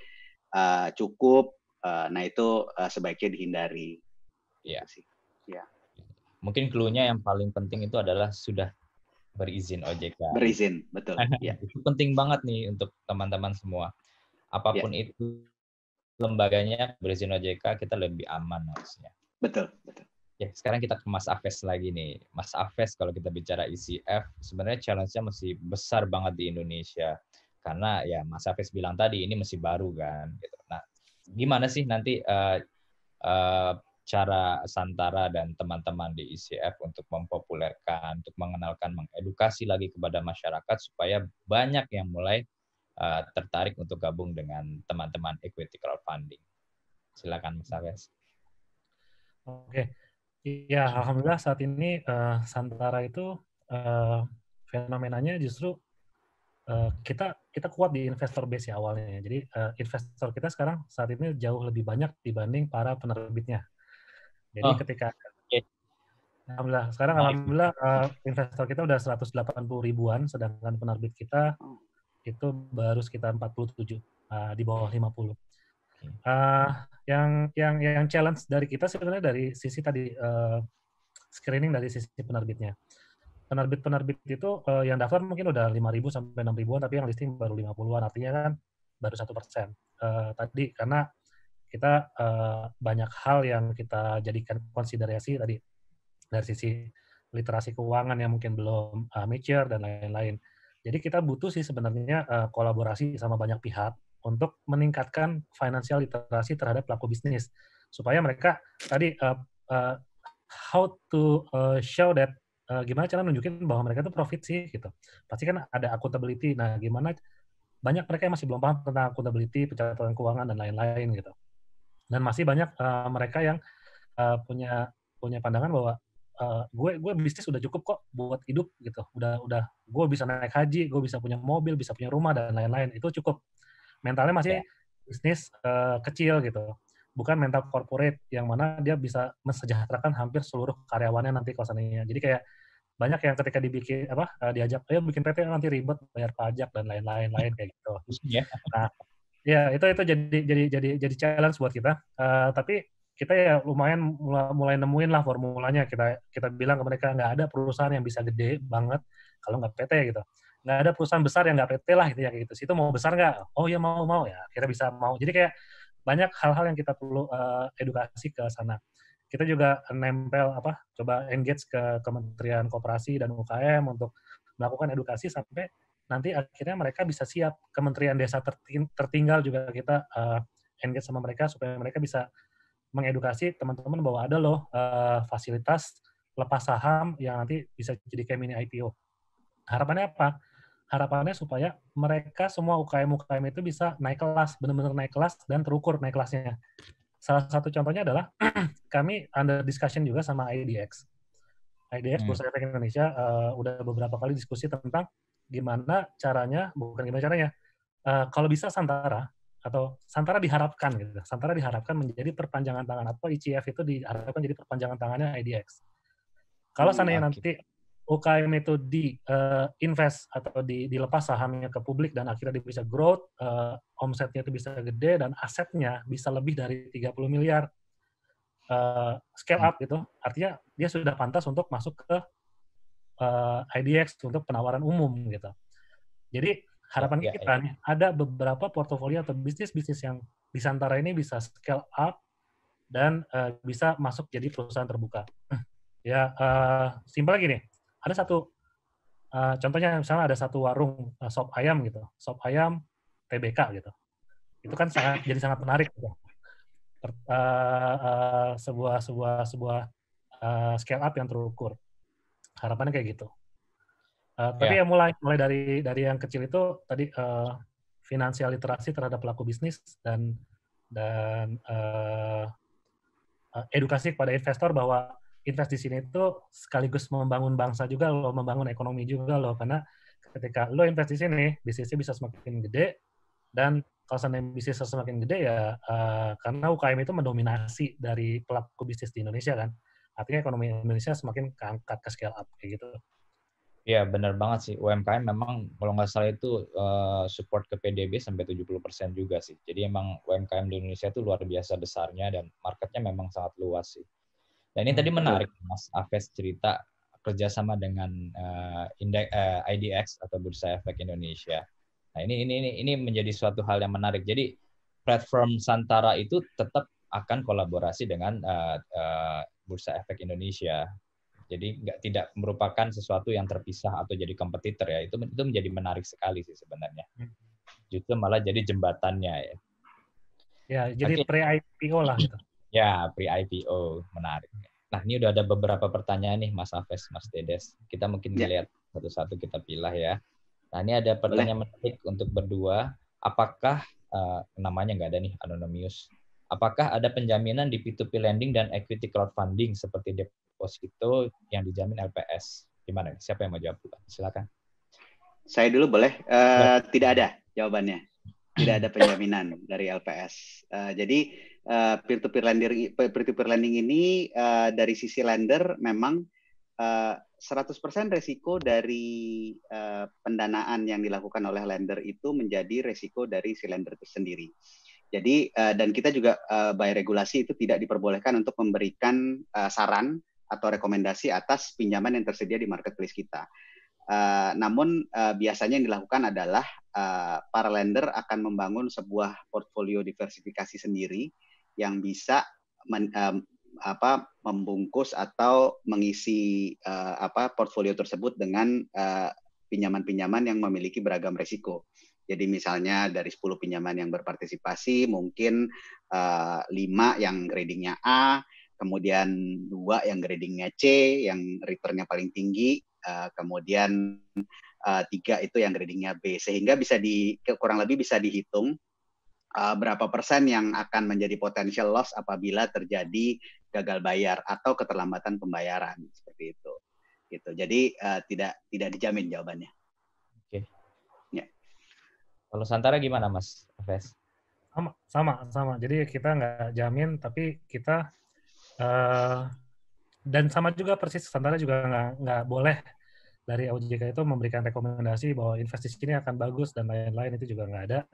B: cukup, nah itu sebaiknya dihindari.
A: Iya.
B: Ya.
A: Mungkin clue-nya yang paling penting itu adalah sudah berizin OJK.
B: Berizin, betul. Ya.
A: Itu penting banget nih untuk teman-teman semua. Apapun itu lembaganya berizin OJK, kita lebih aman harusnya.
B: Betul.
A: Ya, sekarang kita ke Mas Afes lagi nih. Mas Afes, kalau kita bicara ECF, sebenarnya challenge-nya masih besar banget di Indonesia. Karena ya Mas Afes bilang tadi, ini masih baru kan. Gitu. Nah, gimana sih nanti cara Santara dan teman-teman di ECF untuk mempopulerkan, untuk mengenalkan, mengedukasi lagi kepada masyarakat supaya banyak yang mulai tertarik untuk gabung dengan teman-teman equity crowdfunding. Silakan Mas Afes.
C: Oke. Ya, alhamdulillah saat ini Santara itu fenomenanya justru kita kuat di investor base ya awalnya. Jadi investor kita sekarang saat ini jauh lebih banyak dibanding para penerbitnya. Jadi ketika alhamdulillah sekarang alhamdulillah investor kita udah 180 ribuan, sedangkan penerbit kita itu baru sekitar 47 di bawah 50. Yang challenge dari kita sebenarnya dari sisi tadi screening dari sisi penerbitnya. Penerbit itu yang daftar mungkin udah 5.000 sampai 6.000-an, tapi yang listing baru 50-an, artinya kan baru 1%. Tadi karena kita banyak hal yang kita jadikan konsiderasi tadi dari sisi literasi keuangan yang mungkin belum mature dan lain-lain. Jadi kita butuh sih sebenarnya kolaborasi sama banyak pihak untuk meningkatkan financial literasi terhadap pelaku bisnis supaya mereka tadi how to show that gimana cara nunjukin bahwa mereka itu profit sih gitu. Pasti kan ada accountability. Nah, gimana banyak mereka yang masih belum paham tentang accountability, pencatatan keuangan dan lain-lain gitu. Dan masih banyak mereka yang punya pandangan bahwa gue bisnis udah cukup kok buat hidup gitu. Udah gue bisa naik haji, gue bisa punya mobil, bisa punya rumah dan lain-lain. Itu cukup. Mentalnya masih bisnis kecil gitu. Bukan mental corporate yang mana dia bisa mensejahterakan hampir seluruh karyawannya nanti kalau seandainya. Jadi kayak banyak yang ketika dibikin diajak, ayo bikin PT nanti ribet bayar pajak dan lain-lain kayak gitu.
A: Ya.
C: Nah, ya itu jadi challenge buat kita. Tapi kita ya lumayan mulai nemuin lah formulanya. Kita bilang ke mereka nggak ada perusahaan yang bisa gede banget kalau nggak PT gitu. Nggak ada perusahaan besar yang nggak PT lah gitu ya kayak gitu. Situ mau besar nggak? Oh ya mau ya. Kita bisa mau. Jadi kayak banyak hal-hal yang kita perlu edukasi ke sana. Kita juga nempel coba engage ke Kementerian Koperasi dan UKM untuk melakukan edukasi sampai nanti akhirnya mereka bisa siap. Kementerian Desa tertinggal juga kita engage sama mereka supaya mereka bisa mengedukasi teman-teman bahwa ada loh fasilitas lepas saham yang nanti bisa jadi kayak mini IPO. Harapannya apa? Harapannya supaya mereka semua UKM itu bisa naik kelas, benar-benar naik kelas dan terukur naik kelasnya. Salah satu contohnya adalah kami under discussion juga sama IDX. IDX Bursa Efek Indonesia udah beberapa kali diskusi tentang gimana caranya kalau bisa Santara diharapkan gitu. Santara diharapkan menjadi perpanjangan tangan atau ICF itu diharapkan jadi perpanjangan tangannya IDX. Kalau seandainya nanti UKM itu invest atau dilepas sahamnya ke publik dan akhirnya dia bisa growth, omsetnya itu bisa gede dan asetnya bisa lebih dari 30 miliar scale up gitu, artinya dia sudah pantas untuk masuk ke IDX untuk penawaran umum gitu. Jadi harapan kita nih ada beberapa portofolio atau bisnis-bisnis yang di Santara ini bisa scale up dan bisa masuk jadi perusahaan terbuka. Ya simpel lagi nih. Ada satu contohnya misalnya ada satu warung sop ayam gitu, sop ayam TBK gitu. Itu kan jadi sangat menarik gitu. Sebuah scale up yang terukur. Harapannya kayak gitu. Tapi ya mulai dari yang kecil itu tadi finansial literasi terhadap pelaku bisnis dan edukasi kepada investor bahwa invest di sini itu sekaligus membangun bangsa juga loh, membangun ekonomi juga loh, karena ketika lo invest di sini, bisnisnya bisa semakin gede, dan kalau seandainya bisnisnya semakin gede ya karena UKM itu mendominasi dari pelaku bisnis di Indonesia kan, artinya ekonomi Indonesia semakin keangkat ke scale up kayak gitu.
A: Iya, benar banget sih. UMKM memang kalau nggak salah itu support ke PDB sampai 70% juga sih. Jadi emang UMKM di Indonesia itu luar biasa besarnya dan marketnya memang sangat luas sih. Dan ini tadi menarik, Mas Aves cerita kerjasama dengan IDX atau Bursa Efek Indonesia. Nah, ini menjadi suatu hal yang menarik. Jadi platform Santara itu tetap akan kolaborasi dengan Bursa Efek Indonesia. Jadi tidak merupakan sesuatu yang terpisah atau jadi kompetitor ya. Itu menjadi menarik sekali sih sebenarnya. Justru malah jadi jembatannya ya.
C: Ya, jadi pre-IPO lah gitu.
A: Ya, pre-IPO, menarik. Nah, ini udah ada beberapa pertanyaan nih Mas Aves, Mas Dedes. Kita mungkin lihat satu-satu kita pilih ya. Nah, ini ada pertanyaan menarik untuk berdua. Apakah namanya nggak ada nih, anonymous. Apakah ada penjaminan di P2P lending dan equity crowdfunding seperti deposito yang dijamin LPS? Gimana? Siapa yang mau jawab dulu? Silakan.
B: Saya dulu boleh? Tidak ada jawabannya. Tidak ada penjaminan dari LPS. Jadi peer-to-peer lending ini dari sisi lender memang 100% resiko dari pendanaan yang dilakukan oleh lender itu menjadi resiko dari si lender itu sendiri. Jadi dan kita juga by regulasi itu tidak diperbolehkan untuk memberikan saran atau rekomendasi atas pinjaman yang tersedia di marketplace kita. Namun biasanya yang dilakukan adalah para lender akan membangun sebuah portfolio diversifikasi sendiri yang bisa membungkus atau mengisi portfolio tersebut dengan pinjaman-pinjaman yang memiliki beragam risiko. Jadi misalnya dari 10 pinjaman yang berpartisipasi, mungkin 5 yang gradingnya A, kemudian 2 yang gradingnya C, yang returnnya paling tinggi, kemudian 3 itu yang gradingnya B, sehingga kurang lebih bisa dihitung berapa persen yang akan menjadi potential loss apabila terjadi gagal bayar atau keterlambatan pembayaran seperti itu. Gitu. Jadi tidak dijamin jawabannya.
A: Oke.
B: Ya.
A: Kalau Santara gimana, Mas Fes?
C: Sama. Jadi kita nggak jamin, tapi kita dan sama juga persis Santara juga nggak boleh dari OJK itu memberikan rekomendasi bahwa investasi ini akan bagus dan lain-lain, itu juga nggak ada.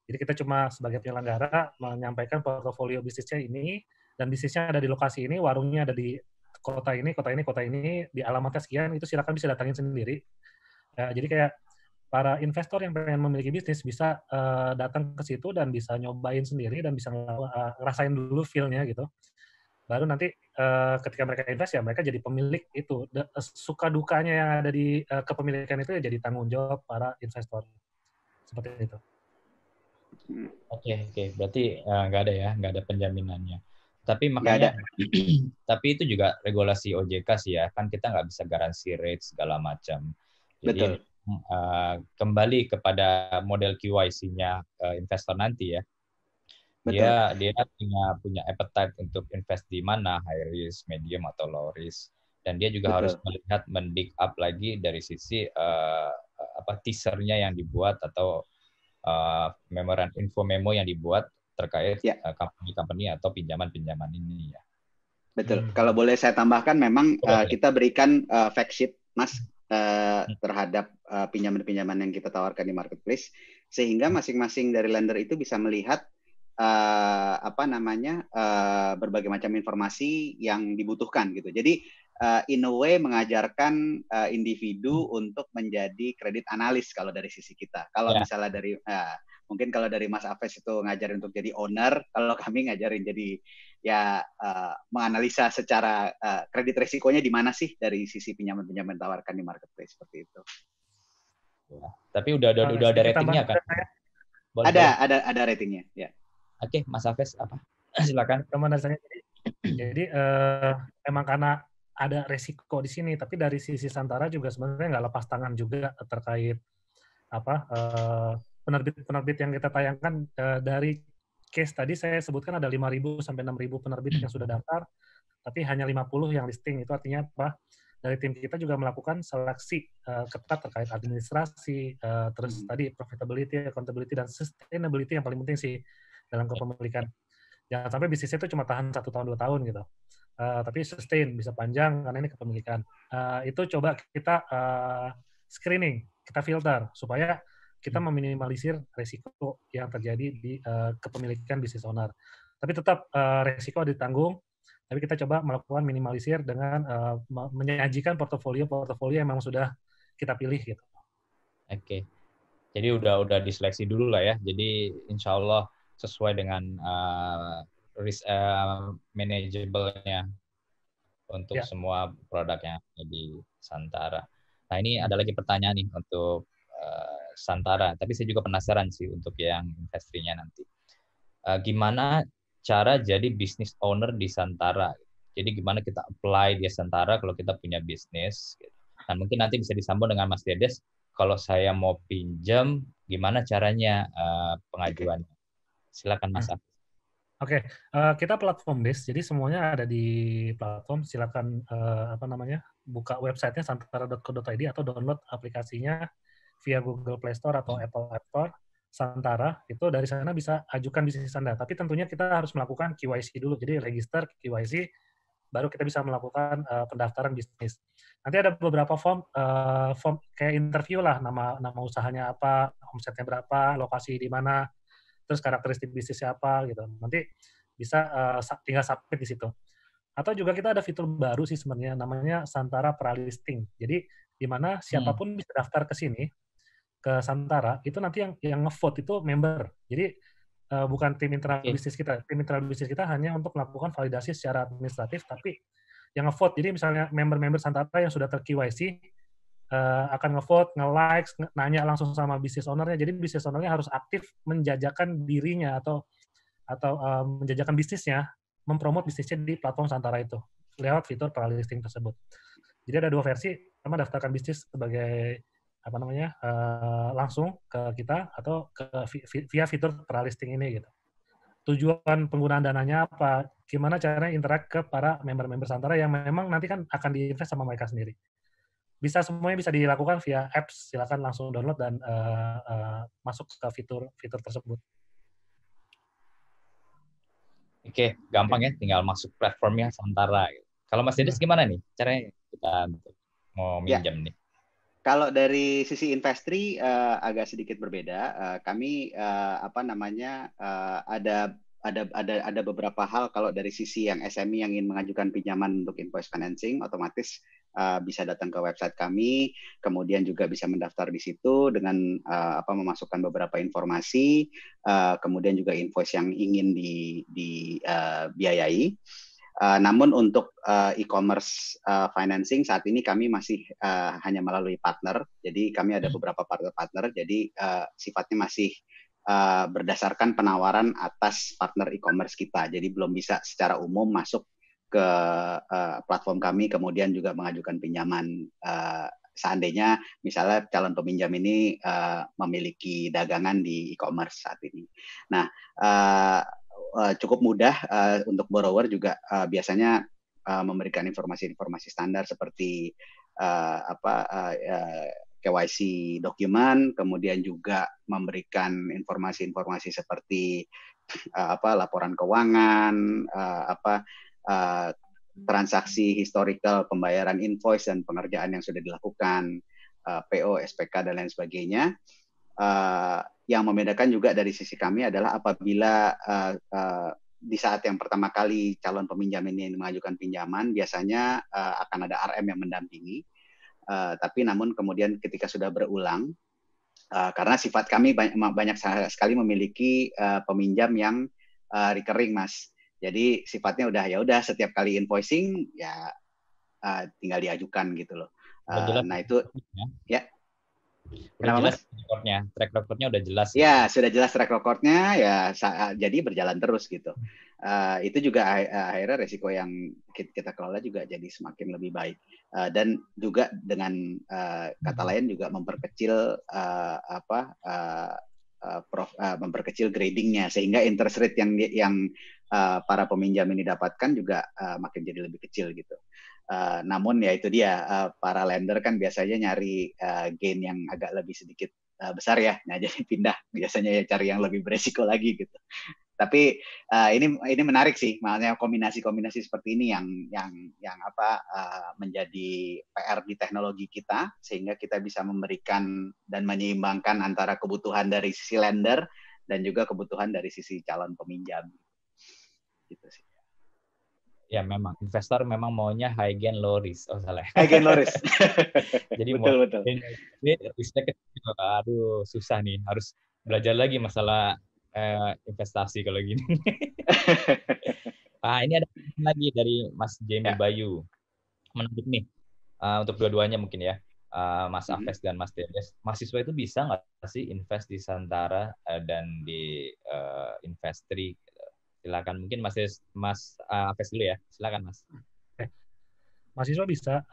C: Jadi kita cuma sebagai penyelenggara menyampaikan portofolio bisnisnya ini, dan bisnisnya ada di lokasi ini, warungnya ada di kota ini, di alamatnya sekian, itu silakan bisa datangin sendiri. Jadi kayak para investor yang pengen memiliki bisnis bisa datang ke situ dan bisa nyobain sendiri dan bisa ngerasain dulu feel-nya gitu. Baru nanti ketika mereka invest ya mereka jadi pemilik itu. Suka dukanya yang ada di kepemilikan itu ya jadi tanggung jawab para investor. Seperti itu.
A: Oke. Berarti nggak ada penjaminannya. Tapi makanya, tapi itu juga regulasi OJK sih ya, kan kita nggak bisa garansi rate segala macam. Jadi kembali kepada model KYC-nya investor nanti ya. Dia punya appetite untuk invest di mana, high risk, medium atau low risk. Dan dia juga harus melihat mendig up lagi dari sisi teaser-nya yang dibuat atau info memo yang dibuat terkait company-company atau pinjaman-pinjaman ini ya.
B: Betul. Kalau boleh saya tambahkan, memang kita berikan fact sheet, Mas, terhadap pinjaman-pinjaman yang kita tawarkan di marketplace, sehingga masing-masing dari lender itu bisa melihat berbagai macam informasi yang dibutuhkan gitu. Jadi in a way mengajarkan individu untuk menjadi kredit analis kalau dari sisi kita. Kalau misalnya dari mungkin kalau dari Mas Afes itu ngajarin untuk jadi owner, kalau kami ngajarin jadi menganalisa secara kredit resikonya di mana sih dari sisi pinjaman-pinjaman tawarkan di marketplace seperti itu.
A: Ya. Tapi udah ada ratingnya kan?
B: Ada ratingnya, ya.
A: Oke, Mas Afes apa? Silakan.
C: Rekomendasinya jadi emang karena ada resiko di sini, tapi dari sisi Santara juga sebenarnya nggak lepas tangan juga terkait penerbit yang kita tayangkan. Dari case tadi saya sebutkan ada 5.000 sampai 6.000 penerbit yang sudah daftar, tapi hanya 50 yang listing. Itu artinya apa? Dari tim kita juga melakukan seleksi ketat terkait administrasi, terus tadi profitability, accountability, dan sustainability yang paling penting sih dalam kepemilikan. Jangan sampai bisnisnya itu cuma tahan 1 tahun 2 tahun gitu. Tapi sustain, bisa panjang karena ini kepemilikan. Itu coba kita screening, kita filter supaya kita meminimalisir resiko yang terjadi di kepemilikan bisnis owner. Tapi tetap resiko ditanggung, tapi kita coba melakukan minimalisir dengan menyajikan portofolio yang memang sudah kita pilih gitu.
A: Oke. Jadi udah diseleksi dulu lah ya. Jadi insya Allah sesuai dengan risk manageable-nya untuk semua produk yang ada di Santara. Nah, ini ada lagi pertanyaan nih untuk Santara, tapi saya juga penasaran sih untuk yang investornya nanti. Gimana cara jadi business owner di Santara? Jadi gimana kita apply di Santara kalau kita punya bisnis? Nah, mungkin nanti bisa disambung dengan Mas Dedes. Kalau saya mau pinjam, gimana caranya pengajuannya? Silakan Mas Afes.
C: Oke, kita platform based, jadi semuanya ada di platform. Silakan buka websitenya santara.co.id atau download aplikasinya via Google Play Store atau Apple App Store Santara. Itu dari sana bisa ajukan bisnis Anda. Tapi tentunya kita harus melakukan KYC dulu. Jadi register KYC, baru kita bisa melakukan pendaftaran bisnis. Nanti ada beberapa form kayak interview lah, nama usahanya apa, omsetnya berapa, lokasi di mana, terus karakteristik bisnisnya apa gitu. Nanti bisa tinggal submit di situ. Atau juga kita ada fitur baru sih sebenarnya, namanya Santara Pralisting. Jadi di mana siapapun bisa daftar ke sini, ke Santara, itu nanti yang nge-vote itu member. Jadi bukan tim internal bisnis kita. Tim internal bisnis kita hanya untuk melakukan validasi secara administratif, tapi yang nge-vote. Jadi misalnya member-member Santara yang sudah ter-KYC akan nge-vote, nge-likes, nanya langsung sama business owner-nya. Jadi business owner-nya harus aktif menjajakan dirinya atau menjajakan bisnisnya, mempromot bisnisnya di platform Santara itu lewat fitur pralisting tersebut. Jadi ada 2 versi. Pertama, daftarkan bisnis sebagai langsung ke kita atau via fitur tralisting ini gitu. Tujuan penggunaan dananya apa? Gimana caranya interact ke para member-member Santara yang memang nanti kan akan diinvest sama mereka sendiri. Semuanya bisa dilakukan via apps. Silakan langsung download dan masuk ke fitur tersebut.
A: Oke, gampang ya, tinggal masuk platformnya Santara. Kalau Mas Dedes gimana nih caranya kita mau minjam nih?
B: Kalau dari sisi Investri agak sedikit berbeda. Kami ada beberapa hal. Kalau dari sisi yang SME yang ingin mengajukan pinjaman untuk invoice financing, otomatis bisa datang ke website kami, kemudian juga bisa mendaftar di situ dengan memasukkan beberapa informasi, kemudian juga invoice yang ingin dibiayai. Namun untuk e-commerce financing saat ini kami masih hanya melalui partner. Jadi kami ada beberapa partner. Jadi sifatnya masih berdasarkan penawaran atas partner e-commerce kita. Jadi belum bisa secara umum masuk ke platform kami kemudian juga mengajukan pinjaman. Seandainya misalnya calon peminjam ini memiliki dagangan di e-commerce saat ini. Nah, cukup mudah untuk borrower juga biasanya memberikan informasi-informasi standar seperti KYC dokumen, kemudian juga memberikan informasi-informasi seperti laporan keuangan, transaksi historical pembayaran invoice dan pengerjaan yang sudah dilakukan, PO, SPK dan lain sebagainya. Yang membedakan juga dari sisi kami adalah apabila di saat yang pertama kali calon peminjam ini mengajukan pinjaman, biasanya akan ada RM yang mendampingi. Tapi namun kemudian ketika sudah berulang, karena sifat kami banyak sekali memiliki peminjam yang recurring, Mas. Jadi sifatnya udah setiap kali invoicing ya tinggal diajukan gitu loh. Nah itu ya.
A: Udah jelas track recordnya udah jelas.
B: Ya, sudah jelas track recordnya, ya jadi berjalan terus gitu. Itu juga akhirnya resiko yang kita kelola juga jadi semakin lebih baik. Dan juga dengan kata lain juga memperkecil memperkecil gradingnya sehingga interest rate yang para peminjam ini dapatkan juga makin jadi lebih kecil gitu. Namun ya itu dia, para lender kan biasanya nyari gain yang agak lebih sedikit besar ya, nah jadi pindah biasanya ya cari yang lebih beresiko lagi gitu. Tapi ini menarik sih, makanya kombinasi seperti ini yang menjadi PR di teknologi kita sehingga kita bisa memberikan dan menyeimbangkan antara kebutuhan dari sisi lender dan juga kebutuhan dari sisi calon peminjam. Gitu sih.
A: Ya memang investor memang maunya high gain low risk. Oh salah.
B: High gain low risk.
A: Jadi
B: betul.
A: Ini risknya kecil. Aduh susah nih. Harus belajar lagi masalah investasi kalau gini. Ini ada lagi dari Mas Jamie Bayu. Menarik nih untuk dua-duanya mungkin ya. Mas Afes dan Mas Dedes. Mahasiswa itu bisa nggak sih invest di Santara dan di Investri? Silakan, mungkin Mas Afes dulu ya. Silakan Mas.
C: Mahasiswa bisa.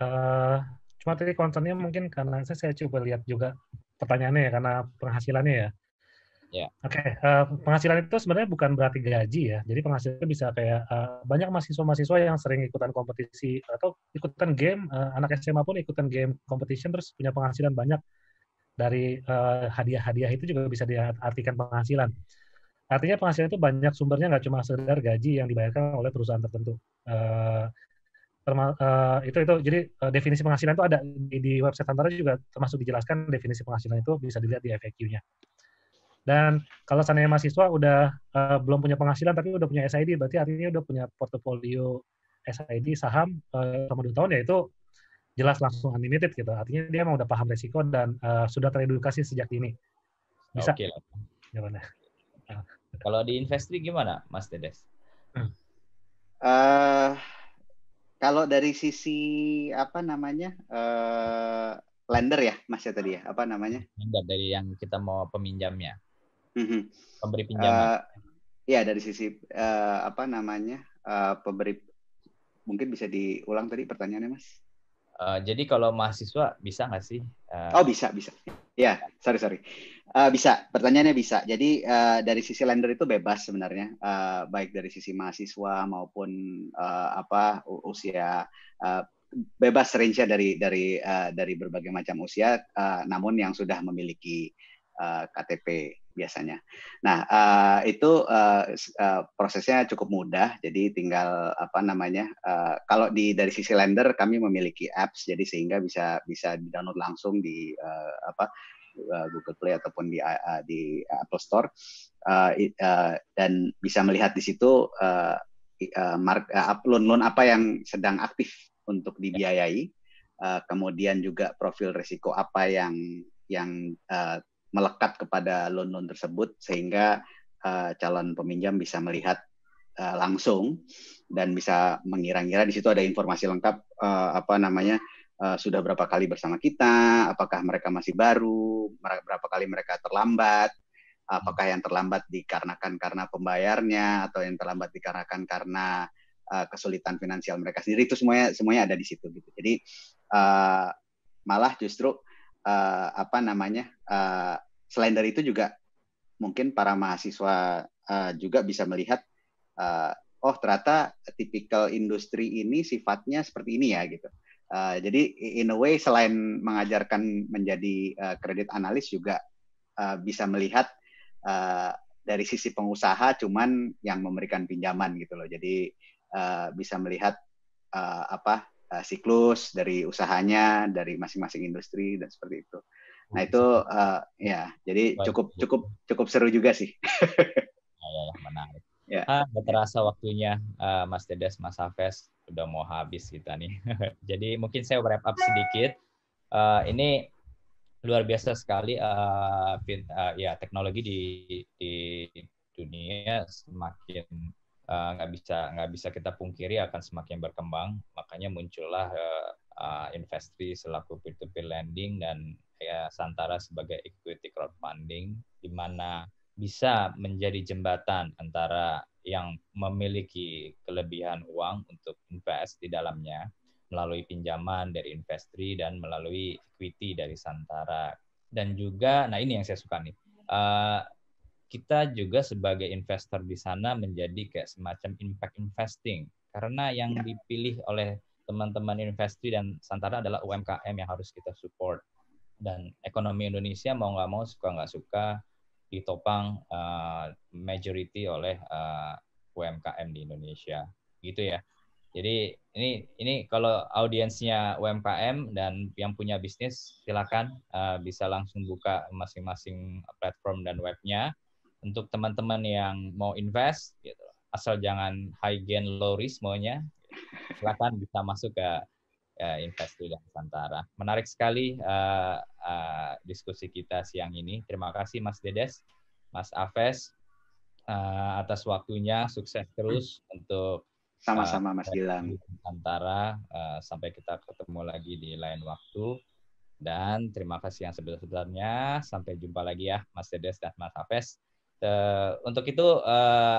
C: Cuma tadi concernnya mungkin karena saya coba lihat juga pertanyaannya ya, karena penghasilannya ya. Oke, penghasilan itu sebenarnya bukan berarti gaji ya. Jadi penghasilan bisa kayak banyak mahasiswa yang sering ikutan kompetisi atau ikutan game. Anak SMA pun ikutan game competition terus punya penghasilan banyak. Dari hadiah-hadiah itu juga bisa diartikan penghasilan. Artinya penghasilan itu banyak sumbernya, nggak cuma sekedar gaji yang dibayarkan oleh perusahaan tertentu. Jadi definisi penghasilan itu ada di website Santara juga termasuk dijelaskan definisi penghasilan itu bisa dilihat di FAQ-nya. Dan kalau seandainya mahasiswa udah belum punya penghasilan tapi udah punya SID, berarti artinya udah punya portofolio SID saham selama 2 tahun, ya itu jelas langsung unlimited gitu. Artinya dia emang udah paham resiko dan sudah teredukasi sejak dini. Bisa.
A: Oke.
C: Gimana?
A: Kalau di Investri gimana, Mas Dedes?
B: Kalau dari sisi lender ya, Mas ya tadi ya, apa namanya?
A: Lender dari yang kita mau peminjamnya, pemberi pinjaman.
B: Ya dari sisi pemberi. Mungkin bisa diulang tadi pertanyaannya, Mas?
A: Jadi kalau mahasiswa bisa nggak sih?
B: Oh, bisa. Ya, sorry. Bisa, pertanyaannya bisa. Jadi dari sisi lender itu bebas sebenarnya, baik dari sisi mahasiswa maupun usia, bebas range-nya dari berbagai macam usia, namun yang sudah memiliki KTP biasanya. Nah, itu prosesnya cukup mudah. Jadi tinggal kalau dari sisi lender kami memiliki apps, jadi sehingga bisa di-download langsung di Google Play ataupun di Apple Store, dan bisa melihat di situ loan apa yang sedang aktif untuk dibiayai, kemudian juga profil risiko apa yang melekat kepada loan tersebut, sehingga calon peminjam bisa melihat langsung dan bisa mengira-ngira. Di situ ada informasi lengkap, sudah berapa kali bersama kita, apakah mereka masih baru, berapa kali mereka terlambat, apakah yang terlambat dikarenakan karena pembayarnya, atau yang terlambat dikarenakan karena kesulitan finansial mereka sendiri. Itu semuanya ada di situ gitu. Jadi malah justru selain dari itu juga mungkin para mahasiswa juga bisa melihat, oh ternyata tipikal industri ini sifatnya seperti ini ya gitu. Jadi in a way selain mengajarkan menjadi kredit analis, juga bisa melihat dari sisi pengusaha cuman yang memberikan pinjaman gitu loh. Jadi bisa melihat siklus dari usahanya, dari masing-masing industri dan seperti itu. Nah itu ya, jadi cukup seru juga sih.
A: Ya, menarik.
B: Ya.
A: Udah terasa waktunya, Mas Dedes, Mas Hafez, udah mau habis kita nih. Jadi mungkin saya wrap up sedikit. Ini luar biasa sekali, ya teknologi di dunia semakin nggak bisa kita pungkiri akan semakin berkembang. Makanya muncullah Investri selaku peer-to-peer lending dan ya Santara sebagai equity crowdfunding, di mana bisa menjadi jembatan antara yang memiliki kelebihan uang untuk invest di dalamnya melalui pinjaman dari Investri dan melalui equity dari Santara. Dan juga, nah ini yang saya suka nih, kita juga sebagai investor di sana menjadi kayak semacam impact investing, karena yang dipilih oleh teman-teman Investri dan Santara adalah UMKM yang harus kita support. Dan ekonomi Indonesia mau nggak mau, suka nggak suka, ditopang majority oleh UMKM di Indonesia, gitu ya. Jadi ini kalau audiensnya UMKM dan yang punya bisnis, silakan bisa langsung buka masing-masing platform dan webnya. Untuk teman-teman yang mau invest, gitu, asal jangan high gain low risk maunya, silakan bisa masuk ke Investri dan Santara. Menarik sekali diskusi kita siang ini. Terima kasih Mas Dedes, Mas Hafez, atas waktunya. Sukses terus untuk
B: sama-sama Mas Gilang.
A: Santara. Sampai kita ketemu lagi di lain waktu. Dan terima kasih yang sebesar-besarnya. Sampai jumpa lagi ya Mas Dedes dan Mas Hafez. Untuk itu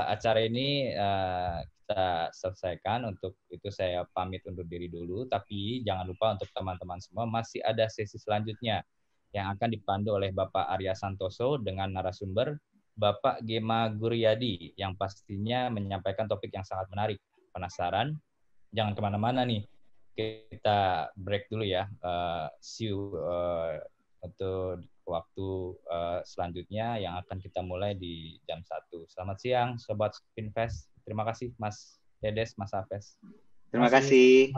A: acara ini kita selesaikan. Untuk itu saya pamit undur diri dulu. Tapi jangan lupa untuk teman-teman semua, masih ada sesi selanjutnya yang akan dipandu oleh Bapak Arya Santoso dengan narasumber Bapak Gema Guryadi yang pastinya menyampaikan topik yang sangat menarik. Penasaran? Jangan kemana-mana nih. Kita break dulu ya. See you untuk waktu selanjutnya yang akan kita mulai di jam 1. Selamat siang, Sobat Finvest. Terima kasih Mas Dedes, Mas Hafez.
B: Terima kasih.